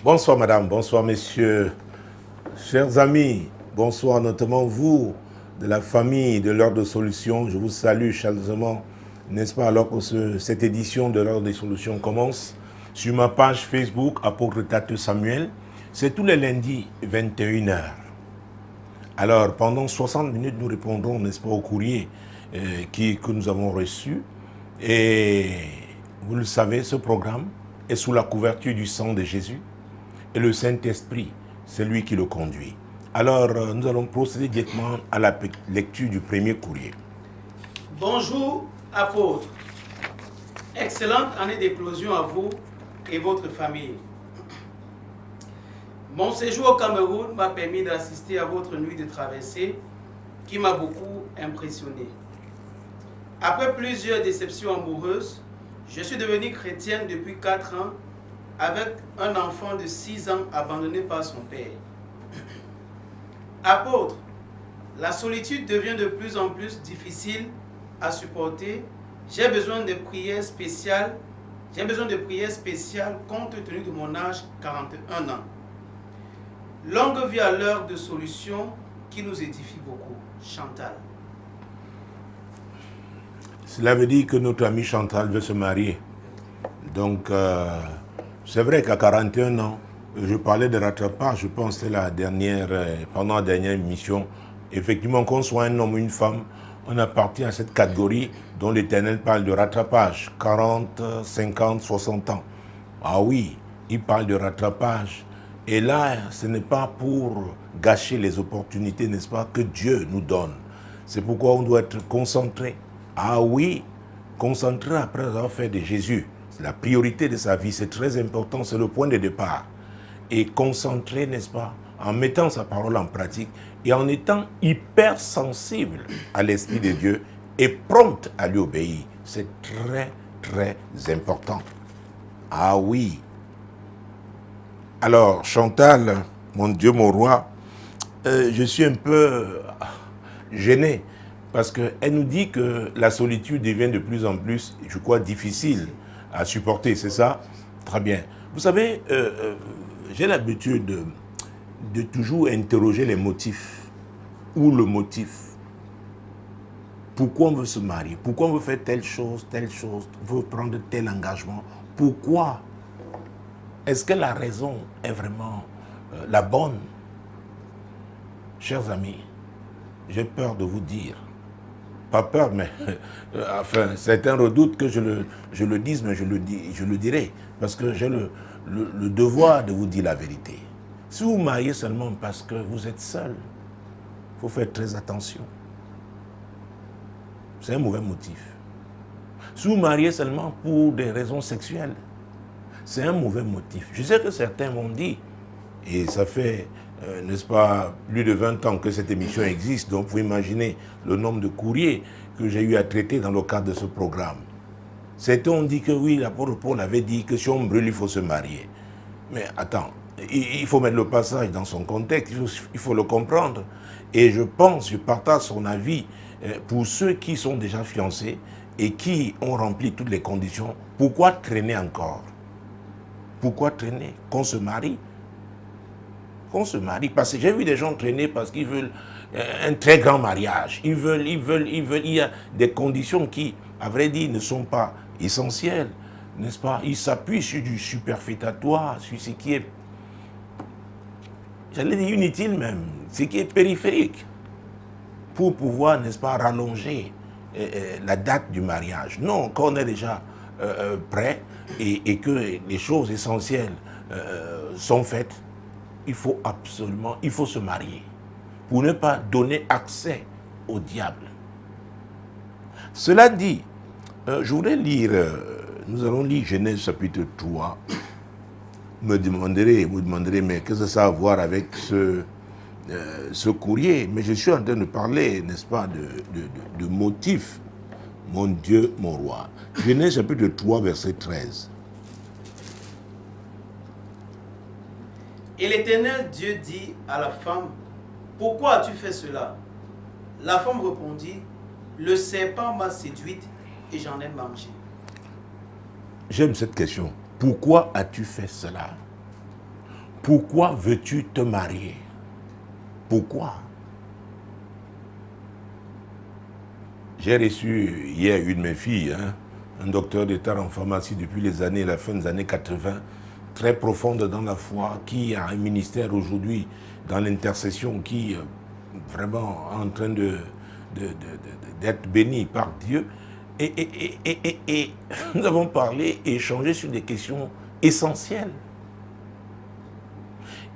Bonsoir madame, bonsoir messieurs, chers amis, bonsoir notamment vous de la famille de l'Heure de Solutions. Je vous salue chaleureusement, n'est-ce pas, alors que cette édition de l'Heure des Solutions commence. Sur ma page Facebook, Apôtre Tate Samuel, c'est tous les lundis 21h. Alors pendant 60 minutes, nous répondrons, n'est-ce pas, au courrier que nous avons reçu. Et vous le savez, ce programme est sous la couverture du sang de Jésus. Et le Saint-Esprit, c'est lui qui le conduit. Alors, nous allons procéder directement à la lecture du premier courrier. Bonjour, apôtre. Excellente année d'éclosion à vous et votre famille. Mon séjour au Cameroun m'a permis d'assister à votre nuit de traversée qui m'a beaucoup impressionné. Après plusieurs déceptions amoureuses, je suis devenu chrétienne depuis 4 ans avec un enfant de 6 ans abandonné par son père. Apôtre, la solitude devient de plus en plus difficile à supporter. J'ai besoin de prières spéciales. Compte tenu de mon âge, 41 ans. Longue vie à l'heure de solution qui nous édifie beaucoup. Chantal. Cela veut dire que notre ami Chantal veut se marier. Donc, c'est vrai qu'à 41 ans, je parlais de rattrapage, je pense que c'était pendant la dernière émission. Effectivement, qu'on soit un homme ou une femme, on appartient à cette catégorie dont l'Éternel parle de rattrapage, 40, 50, 60 ans. Ah oui, il parle de rattrapage. Et là, ce n'est pas pour gâcher les opportunités, n'est-ce pas, que Dieu nous donne. C'est pourquoi on doit être concentré. Ah oui, concentré après avoir fait de Jésus. C'est la priorité de sa vie, c'est très important, c'est le point de départ. Et concentré, n'est-ce pas, en mettant sa parole en pratique et en étant hyper sensible à l'Esprit de Dieu et prompt à lui obéir. C'est très, très important. Ah oui. Alors, Chantal, mon Dieu, mon roi, je suis un peu gêné parce qu'elle nous dit que la solitude devient de plus en plus, je crois, difficile à supporter, c'est ça? Très bien. Vous savez, j'ai l'habitude de toujours interroger les motifs ou le motif. Pourquoi on veut se marier? Pourquoi on veut faire telle chose, on veut prendre tel engagement? Pourquoi? Est-ce que la raison est vraiment la bonne? Chers amis, j'ai peur de vous dire, pas peur, mais enfin, certains redoutent que je le dise, mais je le dirai, parce que j'ai le devoir de vous dire la vérité. Si vous vous mariez seulement parce que vous êtes seul, il faut faire très attention. C'est un mauvais motif. Si vous vous mariez seulement pour des raisons sexuelles, c'est un mauvais motif. Je sais que certains m'ont dit, et ça fait, n'est-ce pas, plus de 20 ans que cette émission existe, donc vous imaginez le nombre de courriers que j'ai eu à traiter dans le cadre de ce programme. Certains ont dit que oui, l'apôtre Paul avait dit que si on brûle, il faut se marier. Mais attends, il faut mettre le passage dans son contexte, il faut le comprendre. Et je partage son avis pour ceux qui sont déjà fiancés et qui ont rempli toutes les conditions. Pourquoi traîner encore? Pourquoi traîner? Qu'on se marie. Qu'on se marie. Parce que j'ai vu des gens traîner parce qu'ils veulent un très grand mariage. Il y a des conditions qui, à vrai dire, ne sont pas essentielles. N'est-ce pas? Ils s'appuient sur du superfétatoire, sur ce qui est, j'allais dire inutile même, ce qui est périphérique, pour pouvoir, n'est-ce pas, rallonger la date du mariage. Non, quand on est déjà prêt et que les choses essentielles sont faites, il faut se marier pour ne pas donner accès au diable. Cela dit, je voudrais lire, nous allons lire Genèse chapitre 3. Vous me demanderez, mais qu'est-ce que ça a à voir avec ce courrier? Mais je suis en train de parler, n'est-ce pas, de motifs. Mon Dieu, mon roi. Genèse chapitre 3, verset 13. Et l'Éternel Dieu dit à la femme, pourquoi as-tu fait cela? La femme répondit, le serpent m'a séduite et j'en ai mangé. J'aime cette question. Pourquoi as-tu fait cela? pourquoi veux-tu te marier? Pourquoi? J'ai reçu hier une de mes filles, un docteur d'État en pharmacie depuis la fin des années 80, très profonde dans la foi, qui a un ministère aujourd'hui dans l'intercession, qui est vraiment en train d'être béni par Dieu. Et nous avons parlé et échangé sur des questions essentielles.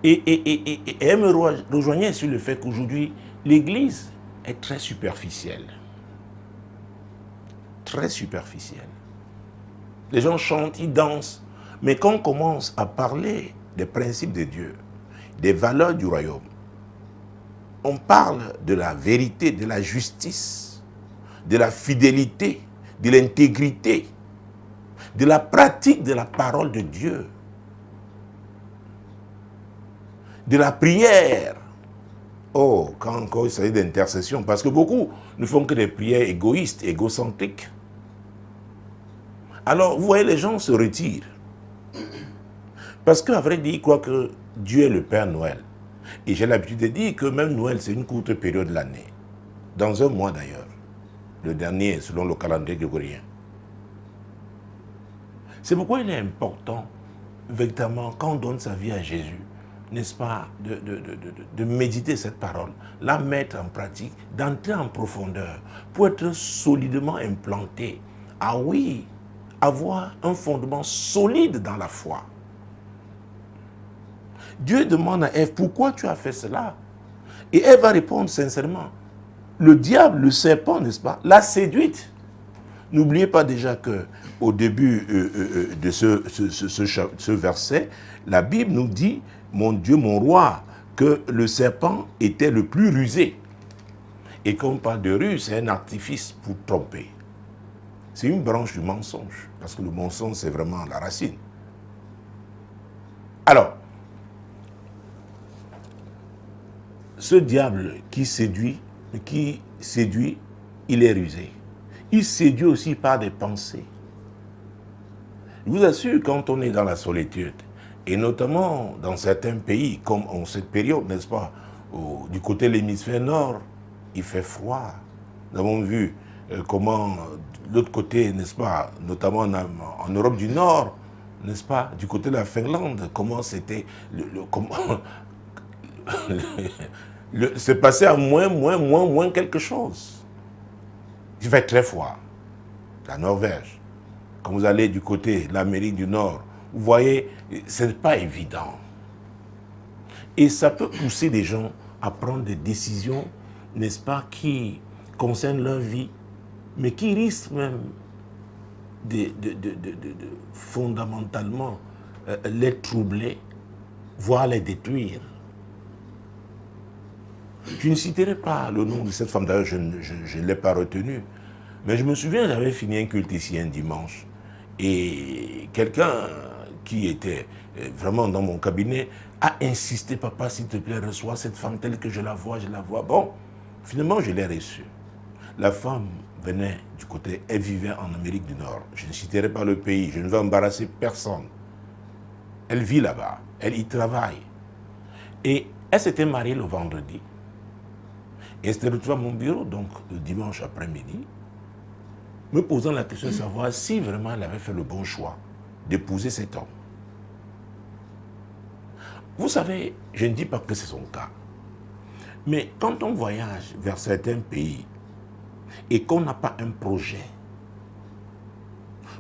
Et elle me rejoignait sur le fait qu'aujourd'hui, l'Église est très superficielle. Très superficielle. Les gens chantent, ils dansent, mais quand on commence à parler des principes de Dieu, des valeurs du royaume, on parle de la vérité, de la justice, de la fidélité, de l'intégrité, de la pratique de la parole de Dieu, de la prière. Oh, quand encore il s'agit d'intercession, parce que beaucoup ne font que des prières égoïstes, égocentriques. Alors, vous voyez, les gens se retirent. Parce qu'à vrai dire, ils croient que Dieu est le Père Noël. Et j'ai l'habitude de dire que même Noël, c'est une courte période de l'année. Dans un mois d'ailleurs. Le dernier, selon le calendrier grégorien. C'est pourquoi il est important, véritablement, quand on donne sa vie à Jésus, n'est-ce pas, de méditer cette parole, la mettre en pratique, d'entrer en profondeur, pour être solidement implanté. Ah oui, avoir un fondement solide dans la foi. Dieu demande à Ève, pourquoi tu as fait cela? Et Ève va répondre sincèrement. Le diable, le serpent, n'est-ce pas, l'a séduite. N'oubliez pas déjà qu'au début de ce verset, la Bible nous dit, mon Dieu, mon roi, que le serpent était le plus rusé. Et quand on parle de ruse, c'est un artifice pour tromper. C'est une branche du mensonge, parce que le mensonge, c'est vraiment la racine. Alors, ce diable qui séduit, il est rusé. Il séduit aussi par des pensées. Je vous assure, quand on est dans la solitude, et notamment dans certains pays, comme en cette période, n'est-ce pas, du côté de l'hémisphère nord, il fait froid. Nous avons vu comment, de l'autre côté, n'est-ce pas, notamment en Europe du Nord, n'est-ce pas, du côté de la Finlande, comment c'était, c'est passé à moins quelque chose. Il fait très froid. La Norvège. Quand vous allez du côté de l'Amérique du Nord, vous voyez, ce n'est pas évident. Et ça peut pousser les gens à prendre des décisions, n'est-ce pas, qui concernent leur vie, mais qui risquent même de fondamentalement les troubler, voire les détruire. Je ne citerai pas le nom de cette femme, d'ailleurs je ne l'ai pas retenue, mais je me souviens, j'avais fini un culte ici un dimanche, et quelqu'un qui était vraiment dans mon cabinet a insisté, papa, s'il te plaît, reçois cette femme telle que je la vois. Bon, finalement, je l'ai reçue. La femme venait du côté, elle vivait en Amérique du Nord. Je ne citerai pas le pays, je ne veux embarrasser personne. Elle vit là-bas, elle y travaille. Et elle s'était mariée le vendredi. Et elle s'était retrouvée à mon bureau, donc le dimanche après-midi, me posant la question de savoir si vraiment elle avait fait le bon choix d'épouser cet homme. Vous savez, je ne dis pas que c'est son cas, mais quand on voyage vers certains pays et qu'on n'a pas un projet,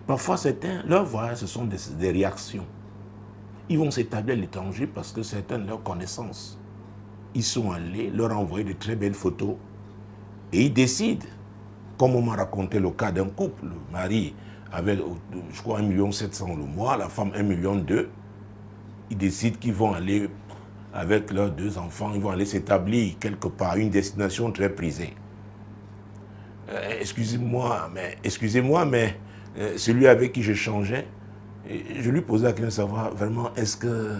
parfois certains, leurs voyages, ce sont des réactions. Ils vont s'établir à l'étranger parce que certains de leurs connaissances, ils sont allés leur envoyer de très belles photos et ils décident, comme on m'a raconté le cas d'un couple, le mari avait, je crois, 1,7 million le mois, la femme 1,2 million. Ils décident qu'ils vont aller, avec leurs 2 enfants, ils vont aller s'établir quelque part, une destination très prisée. Excusez-moi, mais celui avec qui je changeais, je lui posais la question de savoir vraiment, est-ce que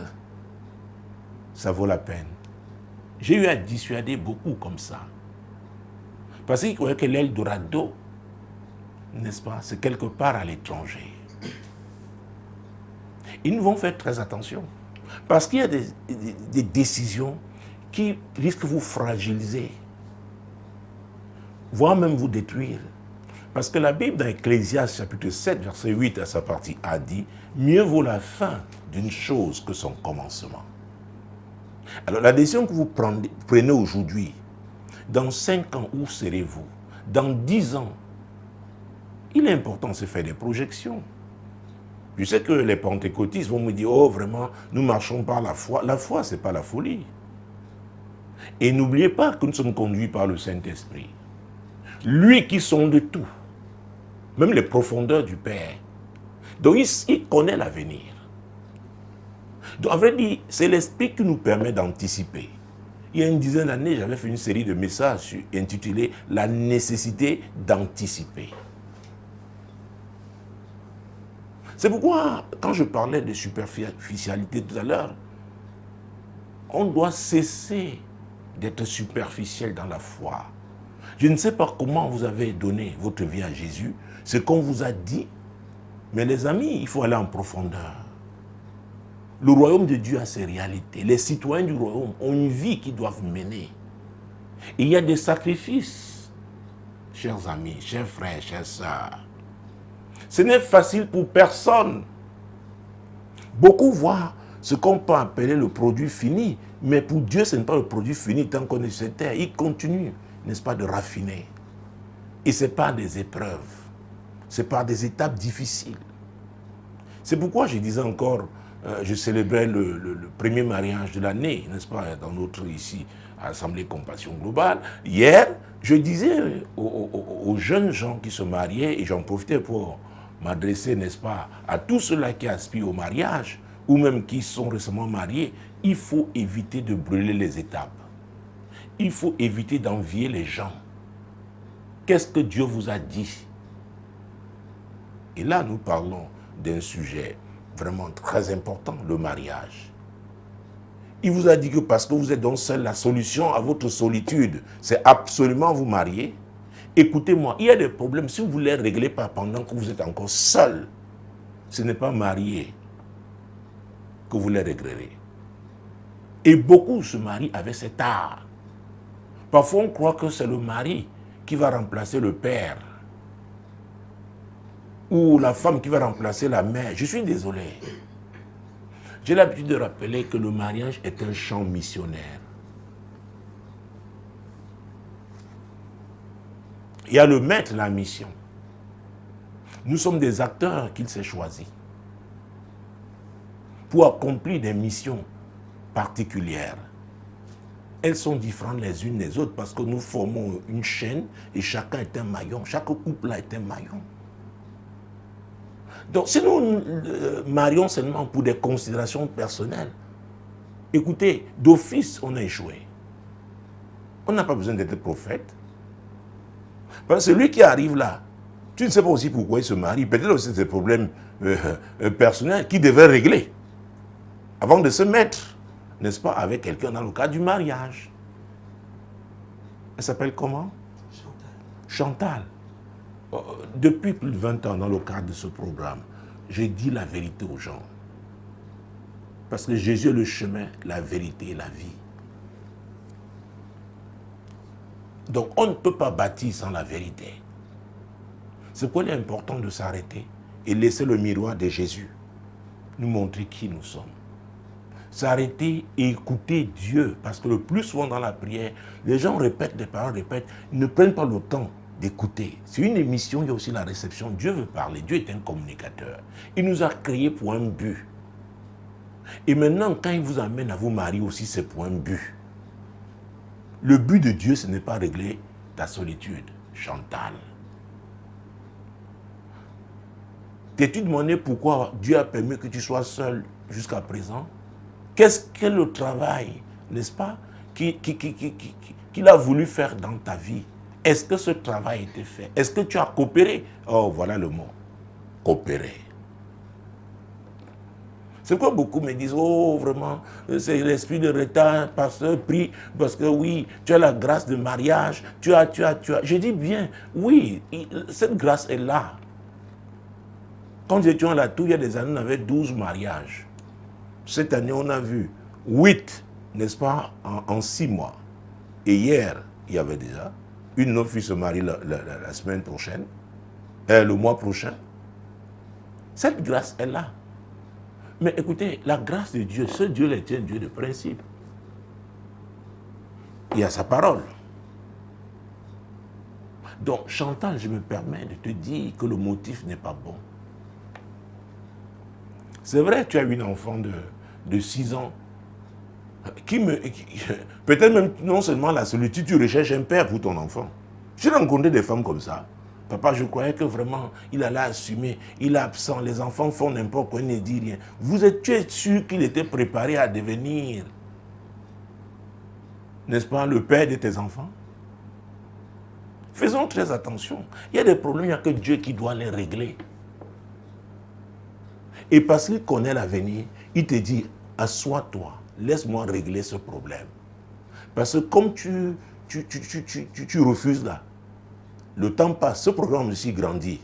ça vaut la peine? J'ai eu à dissuader beaucoup comme ça. Parce qu'ils croyaient que l'Eldorado, n'est-ce pas, c'est quelque part à l'étranger. Ils nous vont faire très attention. Parce qu'il y a des décisions qui risquent de vous fragiliser, voire même vous détruire. Parce que la Bible dans Ecclésiaste chapitre 7, verset 8 à sa partie A dit « Mieux vaut la fin d'une chose que son commencement ». Alors la décision que vous prenez aujourd'hui, dans 5 ans, où serez-vous? Dans 10 ans, il est important de se faire des projections. Je sais que les pentecôtistes vont me dire « Oh, vraiment, nous marchons par la foi ». La foi, ce n'est pas la folie. Et n'oubliez pas que nous sommes conduits par le Saint-Esprit. Lui qui sonde tout, même les profondeurs du Père. Donc il connaît l'avenir. Donc en vrai dit, c'est l'Esprit qui nous permet d'anticiper. Il y a une dizaine d'années, j'avais fait une série de messages intitulés « La nécessité d'anticiper ». C'est pourquoi, quand je parlais de superficialité tout à l'heure, on doit cesser d'être superficiel dans la foi. Je ne sais pas comment vous avez donné votre vie à Jésus, ce qu'on vous a dit, mais les amis, il faut aller en profondeur. Le royaume de Dieu a ses réalités. Les citoyens du royaume ont une vie qu'ils doivent mener. Il y a des sacrifices, chers amis, chers frères, chères sœurs. Ce n'est facile pour personne. Beaucoup voient ce qu'on peut appeler le produit fini, mais pour Dieu, ce n'est pas le produit fini tant qu'on est sur cette terre. Il continue, n'est-ce pas, de raffiner. Et ce n'est pas des épreuves, c'est par des étapes difficiles. C'est pourquoi je disais encore, je célébrais le premier mariage de l'année, n'est-ce pas, dans notre ici, Assemblée Compassion Globale. Hier, je disais aux jeunes gens qui se mariaient, et j'en profitais pour m'adresser, n'est-ce pas, à tous ceux-là qui aspirent au mariage, ou même qui sont récemment mariés, il faut éviter de brûler les étapes. Il faut éviter d'envier les gens. Qu'est-ce que Dieu vous a dit? Et là, nous parlons d'un sujet vraiment très important, le mariage. Il vous a dit que parce que vous êtes donc seul, la solution à votre solitude, c'est absolument vous marier. Écoutez-moi, il y a des problèmes, si vous ne les réglez pas pendant que vous êtes encore seul, ce n'est pas marié que vous les réglerez. Et beaucoup se marient avec cet art. Parfois, on croit que c'est le mari qui va remplacer le père. Ou la femme qui va remplacer la mère. Je suis désolé. J'ai l'habitude de rappeler que le mariage est un champ missionnaire. Il y a le maître, la mission. Nous sommes des acteurs qu'il s'est choisis pour accomplir des missions particulières. Elles sont différentes les unes des autres parce que nous formons une chaîne et chacun est un maillon. Chaque couple là est un maillon. Donc si nous marions seulement pour des considérations personnelles, écoutez, d'office on a échoué. On n'a pas besoin d'être prophète. Parce que celui qui arrive là, tu ne sais pas aussi pourquoi il se marie. Peut-être aussi des problèmes personnels qu'il devait régler avant de se mettre, n'est-ce pas, avec quelqu'un dans le cadre du mariage. Elle s'appelle comment? Chantal. Depuis plus de 20 ans, dans le cadre de ce programme, j'ai dit la vérité aux gens. Parce que Jésus est le chemin, la vérité et la vie. Donc, on ne peut pas bâtir sans la vérité. C'est pourquoi il est important de s'arrêter et laisser le miroir de Jésus nous montrer qui nous sommes. S'arrêter et écouter Dieu. Parce que le plus souvent dans la prière, les gens répètent des paroles, répètent, ils ne prennent pas le temps d'écouter. C'est une émission, il y a aussi la réception. Dieu veut parler, Dieu est un communicateur. Il nous a créés pour un but. Et maintenant, quand il vous amène à vous marier aussi, c'est pour un but. Le but de Dieu, ce n'est pas régler ta solitude, Chantal. T'es-tu demandé pourquoi Dieu a permis que tu sois seul jusqu'à présent? Qu'est-ce que le travail, n'est-ce pas, qu'il a voulu faire dans ta vie? Est-ce que ce travail a été fait? Est-ce que tu as coopéré? Oh, voilà le mot. Coopérer. C'est pourquoi beaucoup me disent, oh, vraiment, c'est l'esprit de retard, pasteur, prie, parce que oui, tu as la grâce de mariage, tu as. Je dis bien, oui, cette grâce est là. Quand nous étions à la tour, il y a des années, on avait 12 mariages. Cette année, on a vu 8, n'est-ce pas, en 6 mois. Et hier, il y avait déjà une de nos filles se marie la semaine prochaine, le mois prochain. Cette grâce est là. Mais écoutez, la grâce de Dieu, ce Dieu est un Dieu de principe. Il y a sa parole. Donc, Chantal, je me permets de te dire que le motif n'est pas bon. C'est vrai, tu as une enfant de 6 ans peut-être même non seulement la solitude, tu recherches un père pour ton enfant. J'ai rencontré des femmes comme ça. Papa, je croyais que vraiment, il allait assumer, il est absent, les enfants font n'importe quoi, il ne dit rien. Tu es sûr qu'il était préparé à devenir, n'est-ce pas, le père de tes enfants? Faisons très attention. Il y a des problèmes, il n'y a que Dieu qui doit les régler. Et parce qu'il connaît l'avenir, il te dit, assois-toi, laisse-moi régler ce problème. Parce que comme tu refuses là, le temps passe, ce programme aussi grandit.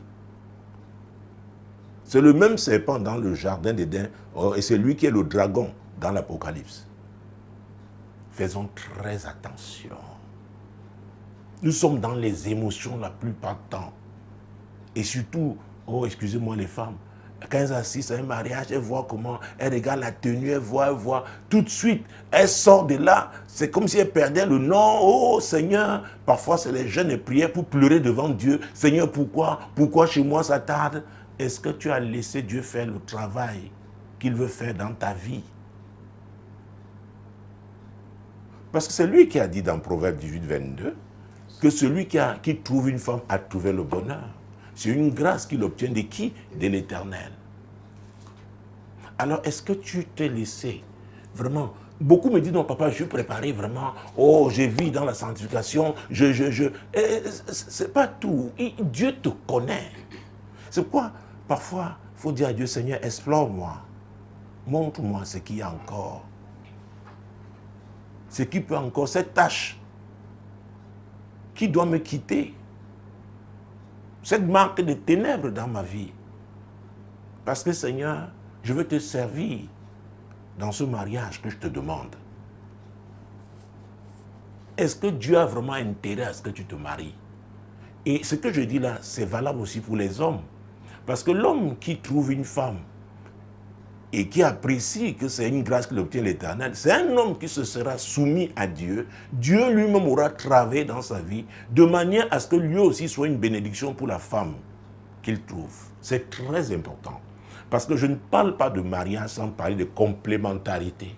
C'est le même serpent dans le jardin d'Éden, et c'est lui qui est le dragon dans l'Apocalypse. Faisons très attention. Nous sommes dans les émotions la plupart du temps. Et surtout, excusez-moi les femmes, quand elles assistent à un mariage, elles voient comment, elles regardent la tenue, elles voient, tout de suite, elles sortent de là, c'est comme si elles perdaient le nom. Oh Seigneur, parfois c'est les jeunes prières pour pleurer devant Dieu. Seigneur, pourquoi chez moi ça tarde? Est-ce que tu as laissé Dieu faire le travail qu'il veut faire dans ta vie? Parce que c'est lui qui a dit dans Proverbe 18, 22, que celui qui trouve une femme a trouvé le bonheur. C'est une grâce qu'il obtient de qui? De l'Éternel. Alors, est-ce que tu t'es laissé vraiment? Beaucoup me disent, non, papa, je suis préparé vraiment. Oh, je vis dans la sanctification. C'est pas tout. Dieu te connaît. C'est pourquoi, parfois, il faut dire à Dieu, Seigneur, explore-moi. Montre-moi ce qu'il y a encore. Ce qui peut encore, cette tâche qui doit me quitter. Cette marque de ténèbres dans ma vie. Parce que Seigneur, je veux te servir dans ce mariage que je te demande. Est-ce que Dieu a vraiment intérêt à ce que tu te maries? Et ce que je dis là, c'est valable aussi pour les hommes. Parce que l'homme qui trouve une femme et qui apprécie que c'est une grâce qu'il obtient l'Éternel, c'est un homme qui se sera soumis à Dieu. Dieu lui-même aura travaillé dans sa vie de manière à ce que lui aussi soit une bénédiction pour la femme qu'il trouve. C'est très important. Parce que je ne parle pas de mariage sans parler de complémentarité.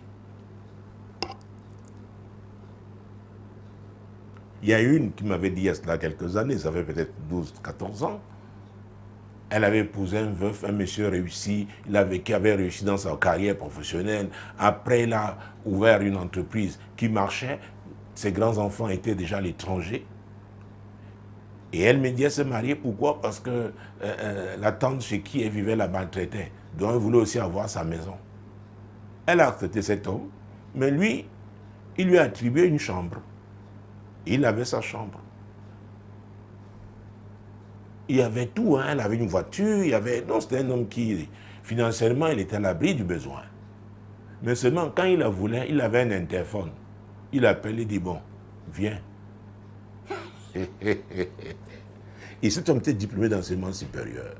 Il y a une qui m'avait dit il y a cela quelques années, ça fait peut-être 12, 14 ans. Elle avait épousé un veuf, un monsieur réussi, qui avait réussi dans sa carrière professionnelle. Après, il a ouvert une entreprise qui marchait. Ses grands-enfants étaient déjà à l'étranger. Et elle me dit, elle s'est mariée, pourquoi? Parce que la tante chez qui elle vivait la maltraitait. Donc elle voulait aussi avoir sa maison. Elle a accepté cet homme, mais lui, il lui a attribué une chambre. Il avait sa chambre. Il y avait tout, hein. Elle avait une voiture, non, c'était un homme qui, financièrement, il était à l'abri du besoin. Mais seulement, quand il la voulait, il avait un interphone. Il appelle, il dit, bon, viens. Et cet homme était diplômé d'enseignement supérieur.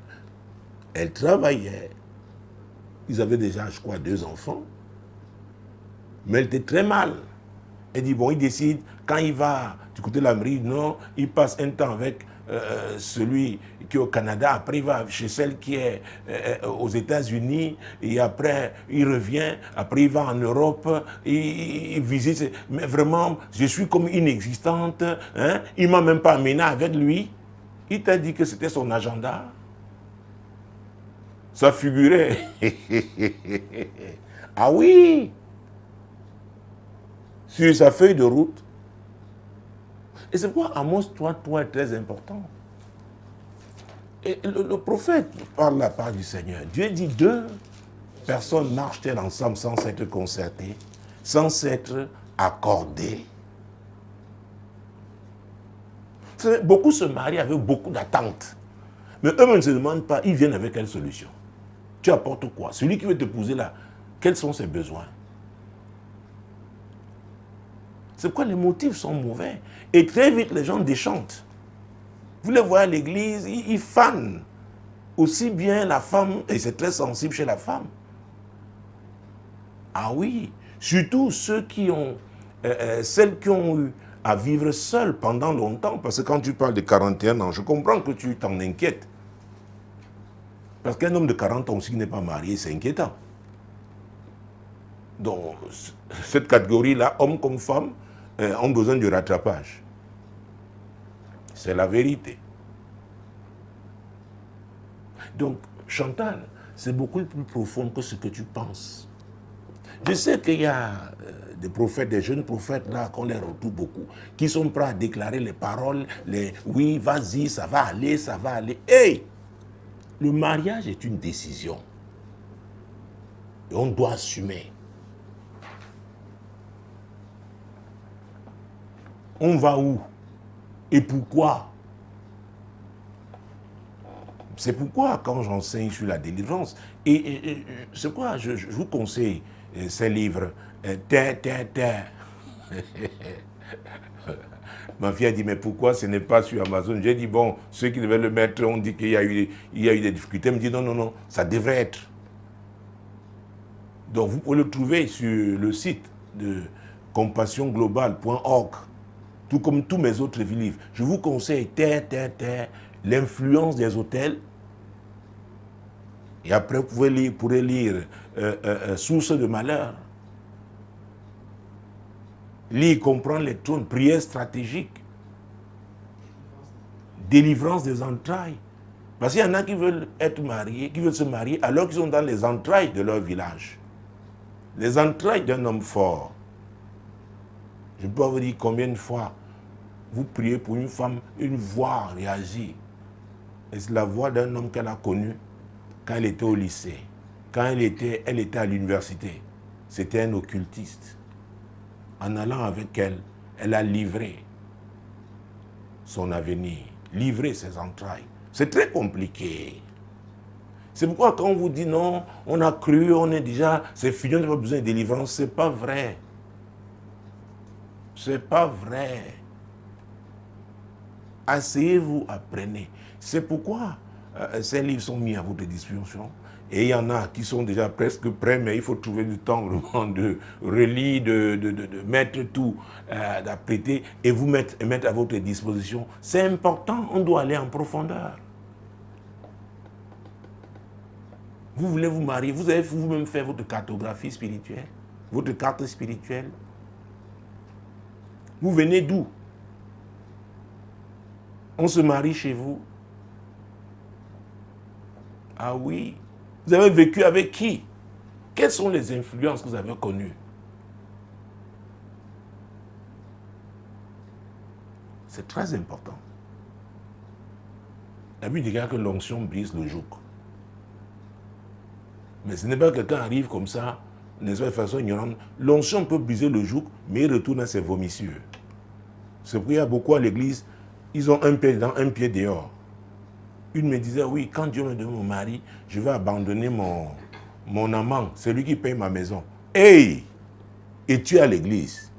Elle travaillait. Ils avaient déjà, je crois, 2 enfants. Mais elle était très mal. Elle dit, bon, il décide, quand il va du côté de l'Amérique, non, il passe un temps avec celui qui est au Canada, après il va chez celle qui est aux États-Unis, et après il revient, après il va en Europe, il visite, mais vraiment, je suis comme inexistante, hein? Il ne m'a même pas amené avec lui, il t'a dit que c'était son agenda, ça figurait, ah oui, sur sa feuille de route. Et c'est pourquoi Amos 3 est très important. Et le prophète parle la part du Seigneur. Dieu dit 2 personnes marchent-elles ensemble sans s'être concertées, sans s'être accordées. Beaucoup se marient avec beaucoup d'attentes. Mais eux-mêmes ne se demandent pas, ils viennent avec quelle solution. Tu apportes quoi? Celui qui veut t'épouser là, Quels sont ses besoins? C'est pourquoi les motifs sont mauvais. Et très vite, les gens déchantent. Vous les voyez à l'église, ils fanent aussi bien la femme, et c'est très sensible chez la femme. Ah oui, surtout ceux qui ont, celles qui ont eu à vivre seules pendant longtemps. Parce que quand tu parles de 41 ans, je comprends que tu t'en inquiètes. Parce qu'un homme de 40 ans aussi qui n'est pas marié, c'est inquiétant. Donc, cette catégorie-là, hommes comme femmes, ont besoin de rattrapage. C'est la vérité. Donc, Chantal, c'est beaucoup plus profond que ce que tu penses. Je sais qu'il y a des prophètes, des jeunes prophètes là, qu'on les retrouve beaucoup, qui sont prêts à déclarer les paroles, oui, vas-y, ça va aller, ça va aller. Hey! Le mariage est une décision. Et on doit assumer. On va où? Et pourquoi? C'est pourquoi, quand j'enseigne sur la délivrance, et c'est quoi, je vous conseille ces livres, Terre. Ma fille a dit, mais pourquoi ce n'est pas sur Amazon? J'ai dit, bon, ceux qui devaient le mettre ont dit qu'il y a eu des difficultés. Elle me dit, non, ça devrait être. Donc, vous pouvez le trouver sur le site de compassionglobale.org, tout comme tous mes autres livres. Je vous conseille Terre, l'influence des hôtels. Et après, vous pourrez lire Source de malheur. Lire, comprendre les trônes, prière stratégique. Délivrance des entrailles. Parce qu'il y en a qui veulent être mariés, qui veulent se marier alors qu'ils sont dans les entrailles de leur village. Les entrailles d'un homme fort. Je ne peux pas vous dire combien de fois vous priez pour une femme, une voix réagit. Et c'est la voix d'un homme qu'elle a connu quand elle était au lycée, quand elle était à l'université. C'était un occultiste. En allant avec elle, elle a livré son avenir, livré ses entrailles. C'est très compliqué. C'est pourquoi quand on vous dit non, on a cru, on est déjà, c'est fini, on n'a pas besoin de délivrance, c'est pas vrai. C'est pas vrai. Asseyez-vous, apprenez. C'est pourquoi ces livres sont mis à votre disposition. Et il y en a qui sont déjà presque prêts, mais il faut trouver du temps vraiment de relire, de mettre tout, d'apprêter et vous mettre à votre disposition. C'est important, on doit aller en profondeur. Vous voulez vous marier, vous avez vous-même fait votre cartographie spirituelle, votre carte spirituelle. Vous venez d'où? On se marie chez vous. Ah oui. Vous avez vécu avec qui? Quelles sont les influences que vous avez connues? C'est très important. La Bible dit que l'onction brise le joug. Mais ce n'est pas que quelqu'un arrive comme ça, n'est-ce pas, de façon ignorante. L'onction peut briser le joug, mais il retourne à ses vomissures. C'est pourquoi il y a beaucoup à l'église, ils ont un pied dedans, un pied dehors. Une me disait, oui, quand Dieu me donne mon mari, je vais abandonner mon amant, c'est lui qui paye ma maison. Hey! Et tu es à l'église.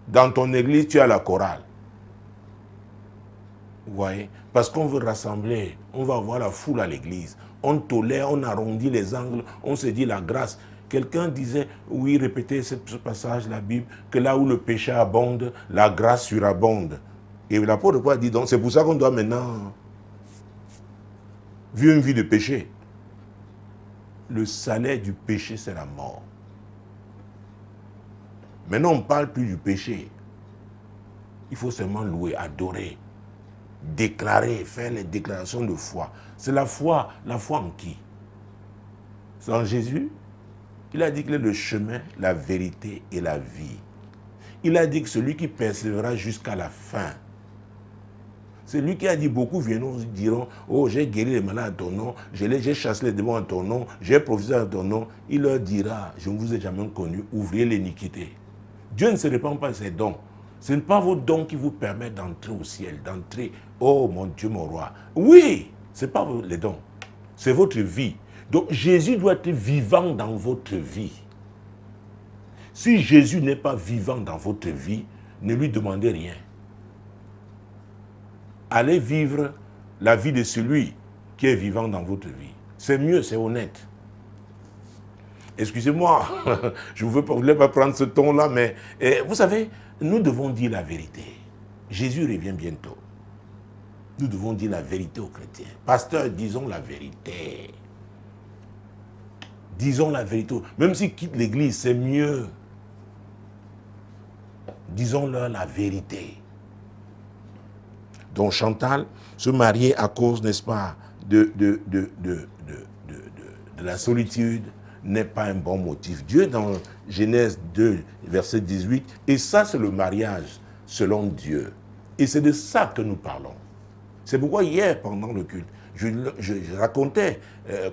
Dans ton église, tu as la chorale. Vous voyez? Parce qu'on veut rassembler, on va avoir la foule à l'église. On tolère, on arrondit les angles, on se dit la grâce. Quelqu'un disait, oui, répétez ce passage de la Bible, que là où le péché abonde, la grâce surabonde. Et l'apôtre Paul dit donc, c'est pour ça qu'on doit maintenant vivre une vie de péché. Le salaire du péché, c'est la mort. Maintenant, on ne parle plus du péché. Il faut seulement louer, adorer, déclarer, faire les déclarations de foi. C'est la foi en qui? C'est en Jésus. Il a dit qu'il est le chemin, la vérité et la vie. Il a dit que celui qui persévérera jusqu'à la fin. C'est lui qui a dit, beaucoup viendront diront, oh, j'ai guéri les malades à ton nom, j'ai chassé les démons à ton nom, j'ai prophétisé à ton nom. Il leur dira, je ne vous ai jamais connu, ouvrez l'iniquité. Dieu ne se répand pas ses dons. Ce n'est pas vos dons qui vous permettent d'entrer au ciel, d'entrer, oh mon Dieu, mon roi. Oui, ce n'est pas les dons, c'est votre vie. Donc Jésus doit être vivant dans votre vie. Si Jésus n'est pas vivant dans votre vie, ne lui demandez rien. Allez vivre la vie de celui qui est vivant dans votre vie. C'est mieux, c'est honnête. Excusez-moi, je ne voulais pas prendre ce ton-là, mais vous savez, nous devons dire la vérité. Jésus revient bientôt. Nous devons dire la vérité aux chrétiens. Pasteur, disons la vérité. Disons la vérité. Même s'ils quittent l'église, c'est mieux. Disons-leur la vérité. Donc Chantal se marier à cause, n'est-ce pas, de la solitude n'est pas un bon motif. Dieu, dans Genèse 2, verset 18, et ça c'est le mariage selon Dieu. Et c'est de ça que nous parlons. C'est pourquoi hier, pendant le culte, je racontais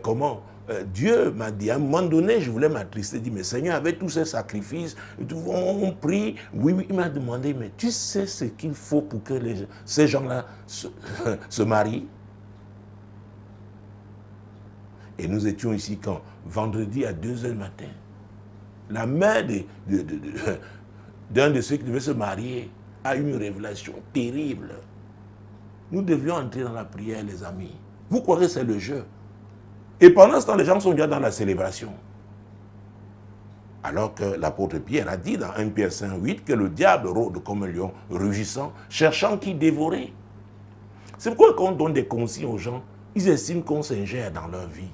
comment Dieu m'a dit, à un moment donné, je voulais m'attrister, dit, mais Seigneur, avec tous ces sacrifices, on prie, oui, il m'a demandé, mais tu sais ce qu'il faut pour que ces gens-là se marient? Et nous étions ici quand? Vendredi à 2h du matin. La mère d'un de ceux qui devaient se marier a eu une révélation terrible. Nous devions entrer dans la prière, les amis. Vous croirez que c'est le jeu. Et pendant ce temps, les gens sont déjà dans la célébration. Alors que l'apôtre Pierre a dit dans 1 Pierre 5,8 que le diable rôde comme un lion rugissant, cherchant qui dévorer. C'est pourquoi quand on donne des consignes aux gens, ils estiment qu'on s'ingère dans leur vie.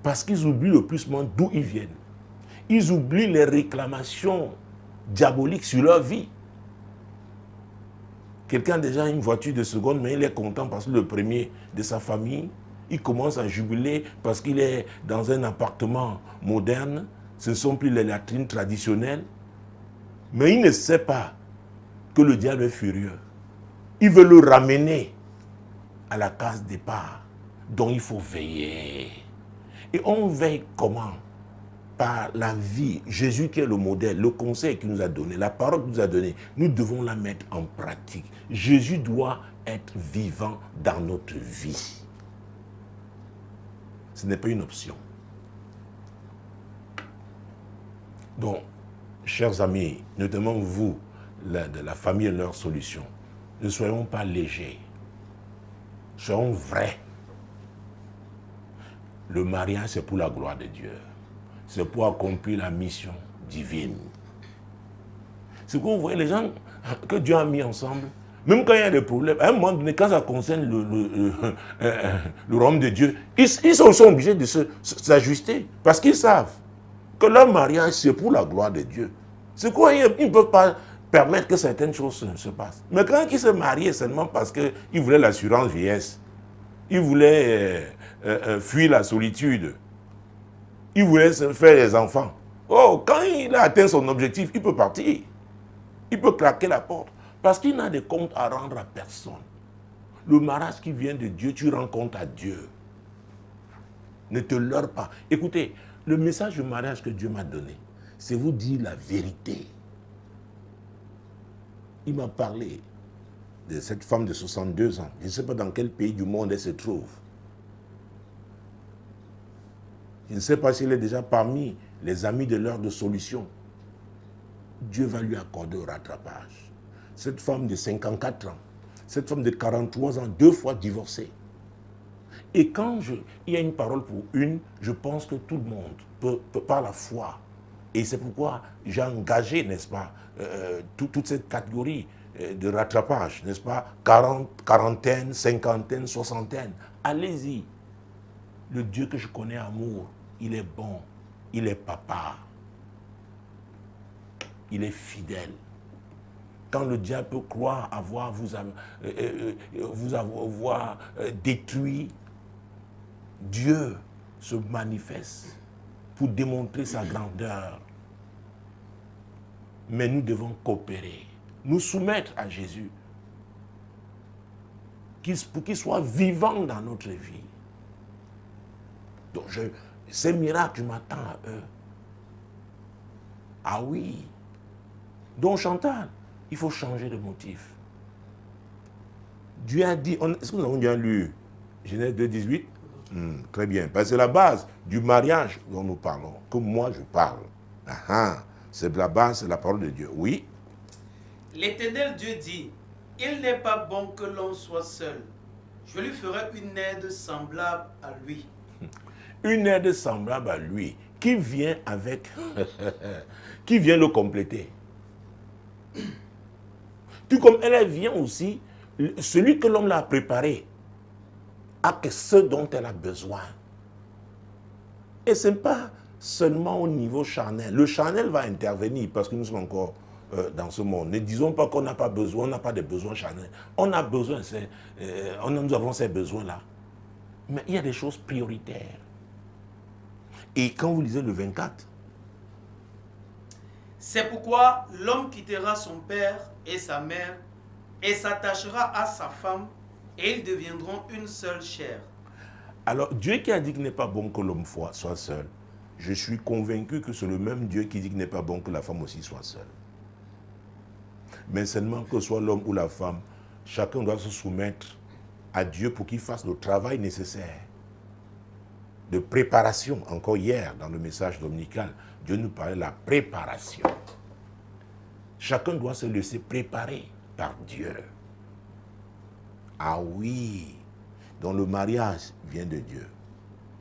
Parce qu'ils oublient le plus souvent d'où ils viennent. Ils oublient les réclamations diaboliques sur leur vie. Quelqu'un a déjà une voiture de seconde, mais il est content parce que le premier de sa famille, il commence à jubiler parce qu'il est dans un appartement moderne. Ce ne sont plus les latrines traditionnelles. Mais il ne sait pas que le diable est furieux. Il veut le ramener à la case départ. Donc il faut veiller. Et on veille comment? Par la vie. Jésus qui est le modèle, le conseil qu'il nous a donné, la parole qu'il nous a donnée, nous devons la mettre en pratique. Jésus doit être vivant dans notre vie. Ce n'est pas une option. Donc, chers amis, notamment vous, de la famille et leur solution, ne soyons pas légers. Soyons vrais. Le mariage, c'est pour la gloire de Dieu. C'est pour accomplir la mission divine. C'est que vous voyez les gens que Dieu a mis ensemble, même quand il y a des problèmes, à un moment donné, quand ça concerne le royaume de Dieu, ils sont obligés de s'ajuster parce qu'ils savent que leur mariage, c'est pour la gloire de Dieu. C'est quoi, ils ne peuvent pas permettre que certaines choses se passent. Mais quand ils se mariaient seulement parce qu'ils voulaient l'assurance vieillesse, ils voulaient fuir la solitude, ils voulaient se faire des enfants. Oh, quand il a atteint son objectif, il peut partir. Il peut claquer la porte. Parce qu'il n'a de compte à rendre à personne. Le mariage qui vient de Dieu, tu rends compte à Dieu. Ne te leurre pas. Écoutez, le message du mariage que Dieu m'a donné, c'est vous dire la vérité. Il m'a parlé de cette femme de 62 ans. Je ne sais pas dans quel pays du monde elle se trouve. Je ne sais pas s'il est déjà parmi les amis de l'heure de solution. Dieu va lui accorder au rattrapage. Cette femme de 54 ans, cette femme de 43 ans, 2 fois divorcée. Et quand il y a une parole pour une, je pense que tout le monde peut par la foi. Et c'est pourquoi j'ai engagé, n'est-ce pas, toute cette catégorie de rattrapage, n'est-ce pas, quarantaine, cinquantaine, soixantaine. Allez-y. Le Dieu que je connais, amour, il est bon, il est papa, il est fidèle. Quand le diable peut croire vous avoir détruit, Dieu se manifeste pour démontrer sa grandeur. Mais nous devons coopérer, nous soumettre à Jésus, pour qu'il soit vivant dans notre vie. Donc, ces miracles, je m'attends à eux. Ah oui. Donc, Chantal, il faut changer de motif. Dieu a dit, est-ce que nous avons bien lu Genèse 2, 18? Très bien. Parce que c'est la base du mariage dont nous parlons, que moi je parle. C'est la base, c'est la parole de Dieu. Oui. L'Éternel Dieu dit, il n'est pas bon que l'homme soit seul. Je lui ferai une aide semblable à lui. Une aide semblable à lui, qui vient avec, qui vient le compléter. Tout comme elle vient aussi, celui que l'homme l'a préparé, a que ce dont elle a besoin. Et ce n'est pas seulement au niveau charnel. Le charnel va intervenir parce que nous sommes encore dans ce monde. Ne disons pas qu'on n'a pas besoin, on n'a pas de besoins charnels. On a besoin, nous avons ces besoins-là. Mais il y a des choses prioritaires. Et quand vous lisez le 24, c'est pourquoi l'homme quittera son père et sa mère et s'attachera à sa femme et ils deviendront une seule chair. Alors Dieu qui a dit qu'il n'est pas bon que l'homme soit seul, je suis convaincu que c'est le même Dieu qui dit qu'il n'est pas bon que la femme aussi soit seule. Mais seulement que soit l'homme ou la femme, chacun doit se soumettre à Dieu pour qu'il fasse le travail nécessaire de préparation. Encore hier, dans le message dominical, Dieu nous parlait de la préparation. Chacun doit se laisser préparer par Dieu. Ah oui, donc le mariage vient de Dieu.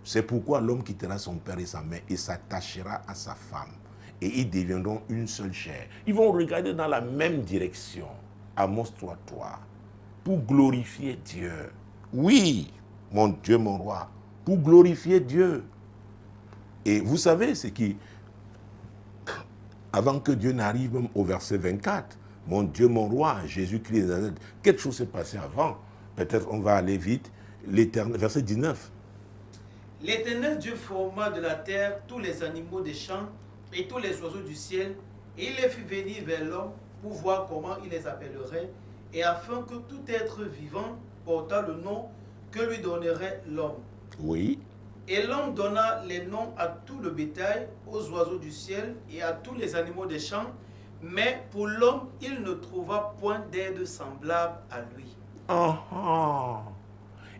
C'est pourquoi l'homme quittera son père et sa mère et s'attachera à sa femme. Et ils deviendront une seule chair. Ils vont regarder dans la même direction. Amos 3:3. Pour glorifier Dieu. Oui, mon Dieu, mon roi. Pour glorifier Dieu. Et vous savez, c'est qui, avant que Dieu n'arrive même au verset 24, mon Dieu, mon roi, Jésus-Christ, quelque chose s'est passé avant. Peut-être on va aller vite. Verset 19. L'Éternel Dieu forma de la terre tous les animaux des champs et tous les oiseaux du ciel, et il les fit venir vers l'homme pour voir comment il les appellerait, et afin que tout être vivant portât le nom que lui donnerait l'homme. Oui. Et l'homme donna les noms à tout le bétail, aux oiseaux du ciel et à tous les animaux des champs, mais pour l'homme, il ne trouva point d'aide semblable à lui.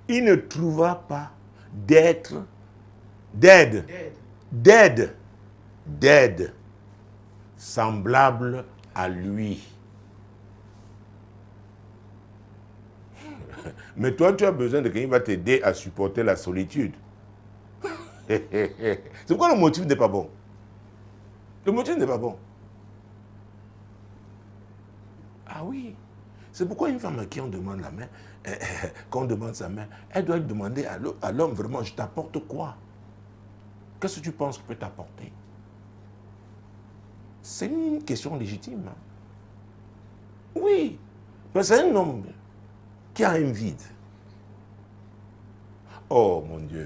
Il ne trouva pas d'aide semblable à lui. Mais toi, tu as besoin de quelqu'un qui va t'aider à supporter la solitude. C'est pourquoi le motif n'est pas bon. Le motif n'est pas bon. Ah oui. C'est pourquoi une femme à qui on demande la main, quand on demande sa main, elle doit demander à l'homme vraiment, je t'apporte quoi? Qu'est-ce que tu penses que peut t'apporter? C'est une question légitime. Hein? Oui. Parce que c'est un homme qui a un vide. Oh mon Dieu.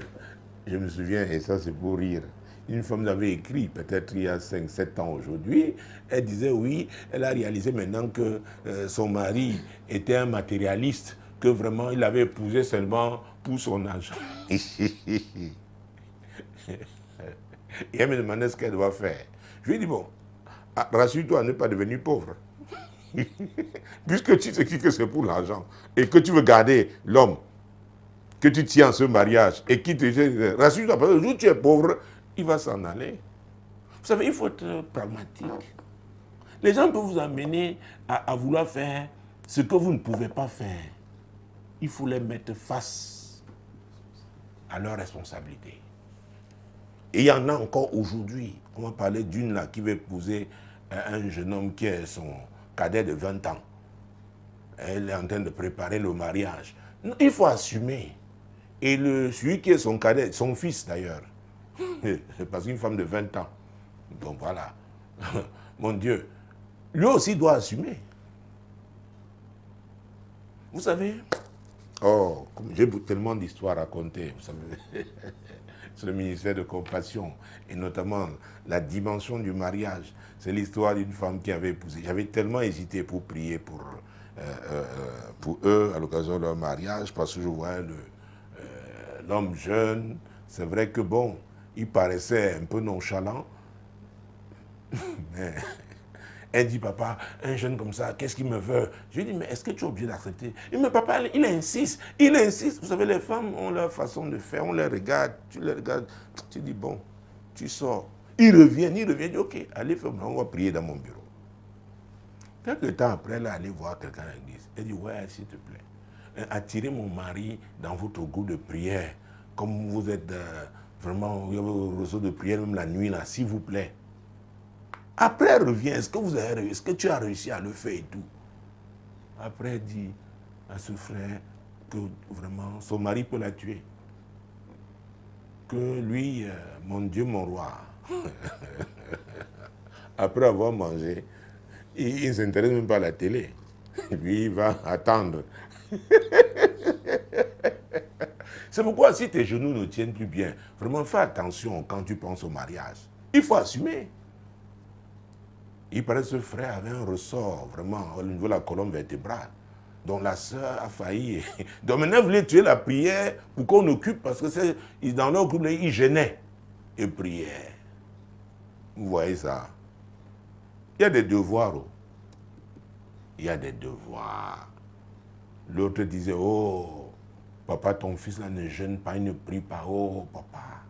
Je me souviens, et ça c'est pour rire, une femme avait écrit, peut-être il y a 5-7 ans aujourd'hui, elle disait oui, elle a réalisé maintenant que son mari était un matérialiste, que vraiment il avait épousé seulement pour son argent. Et elle me demandait ce qu'elle doit faire. Je lui ai dit, bon, rassure-toi à ne pas devenir pauvre. Puisque tu sais que c'est pour l'argent et que tu veux garder l'homme que tu tiens en ce mariage et qui te rassure-toi, parce que le jour où tu es pauvre, il va s'en aller. Vous savez, il faut être pragmatique. Les gens peuvent vous amener à vouloir faire ce que vous ne pouvez pas faire. Il faut les mettre face à leurs responsabilités. Et il y en a encore aujourd'hui. On va parler d'une là qui va épouser un jeune homme qui est son cadet de 20 ans. Elle est en train de préparer le mariage. Il faut assumer. Et celui qui est son cadet, son fils d'ailleurs, parce qu'une femme de 20 ans, donc voilà, mon Dieu, lui aussi doit assumer. Vous savez, oh, j'ai tellement d'histoires à raconter, vous savez, sur le ministère de compassion, et notamment la dimension du mariage. C'est l'histoire d'une femme qui avait épousé. J'avais tellement hésité pour prier pour eux à l'occasion de leur mariage, parce que je voyais l'homme jeune. C'est vrai que bon, il paraissait un peu nonchalant, mais Elle dit, papa, un jeune comme ça, qu'est-ce qu'il me veut? Je lui dis, mais est-ce que tu es obligé d'accepter? Il me dit, papa, il insiste. Il insiste. Vous savez, les femmes ont leur façon de faire. On les regarde. Tu les regardes. Tu dis, bon, tu sors. Ils reviennent. Il dit, ok, allez, on va prier dans mon bureau. Quelques temps après, elle est allée voir quelqu'un à l'église. Elle dit, ouais, s'il te plaît, attirez mon mari dans votre groupe de prière. Comme vous êtes vraiment, vous avez un réseau de prière, même la nuit, là, s'il vous plaît. Après, elle revient. Est-ce que tu as réussi à le faire et tout? Après, elle dit à ce frère que vraiment, son mari peut la tuer. Que lui, mon Dieu, mon roi, après avoir mangé, il ne s'intéresse même pas à la télé. Et puis, il va attendre. C'est pourquoi, si tes genoux ne tiennent plus bien, vraiment, fais attention quand tu penses au mariage. Il faut assumer. Il paraît que ce frère avait un ressort, vraiment, au niveau de la colonne vertébrale. Donc la sœur a failli. Donc maintenant, vous voulez tuer la prière pour qu'on occupe, parce que c'est dans leur groupe, ils gênaient et priaient. Vous voyez ça? Il y a des devoirs. Oh. Il y a des devoirs. L'autre disait, oh, papa, ton fils là ne jeûne pas, il ne prie pas. Oh, papa.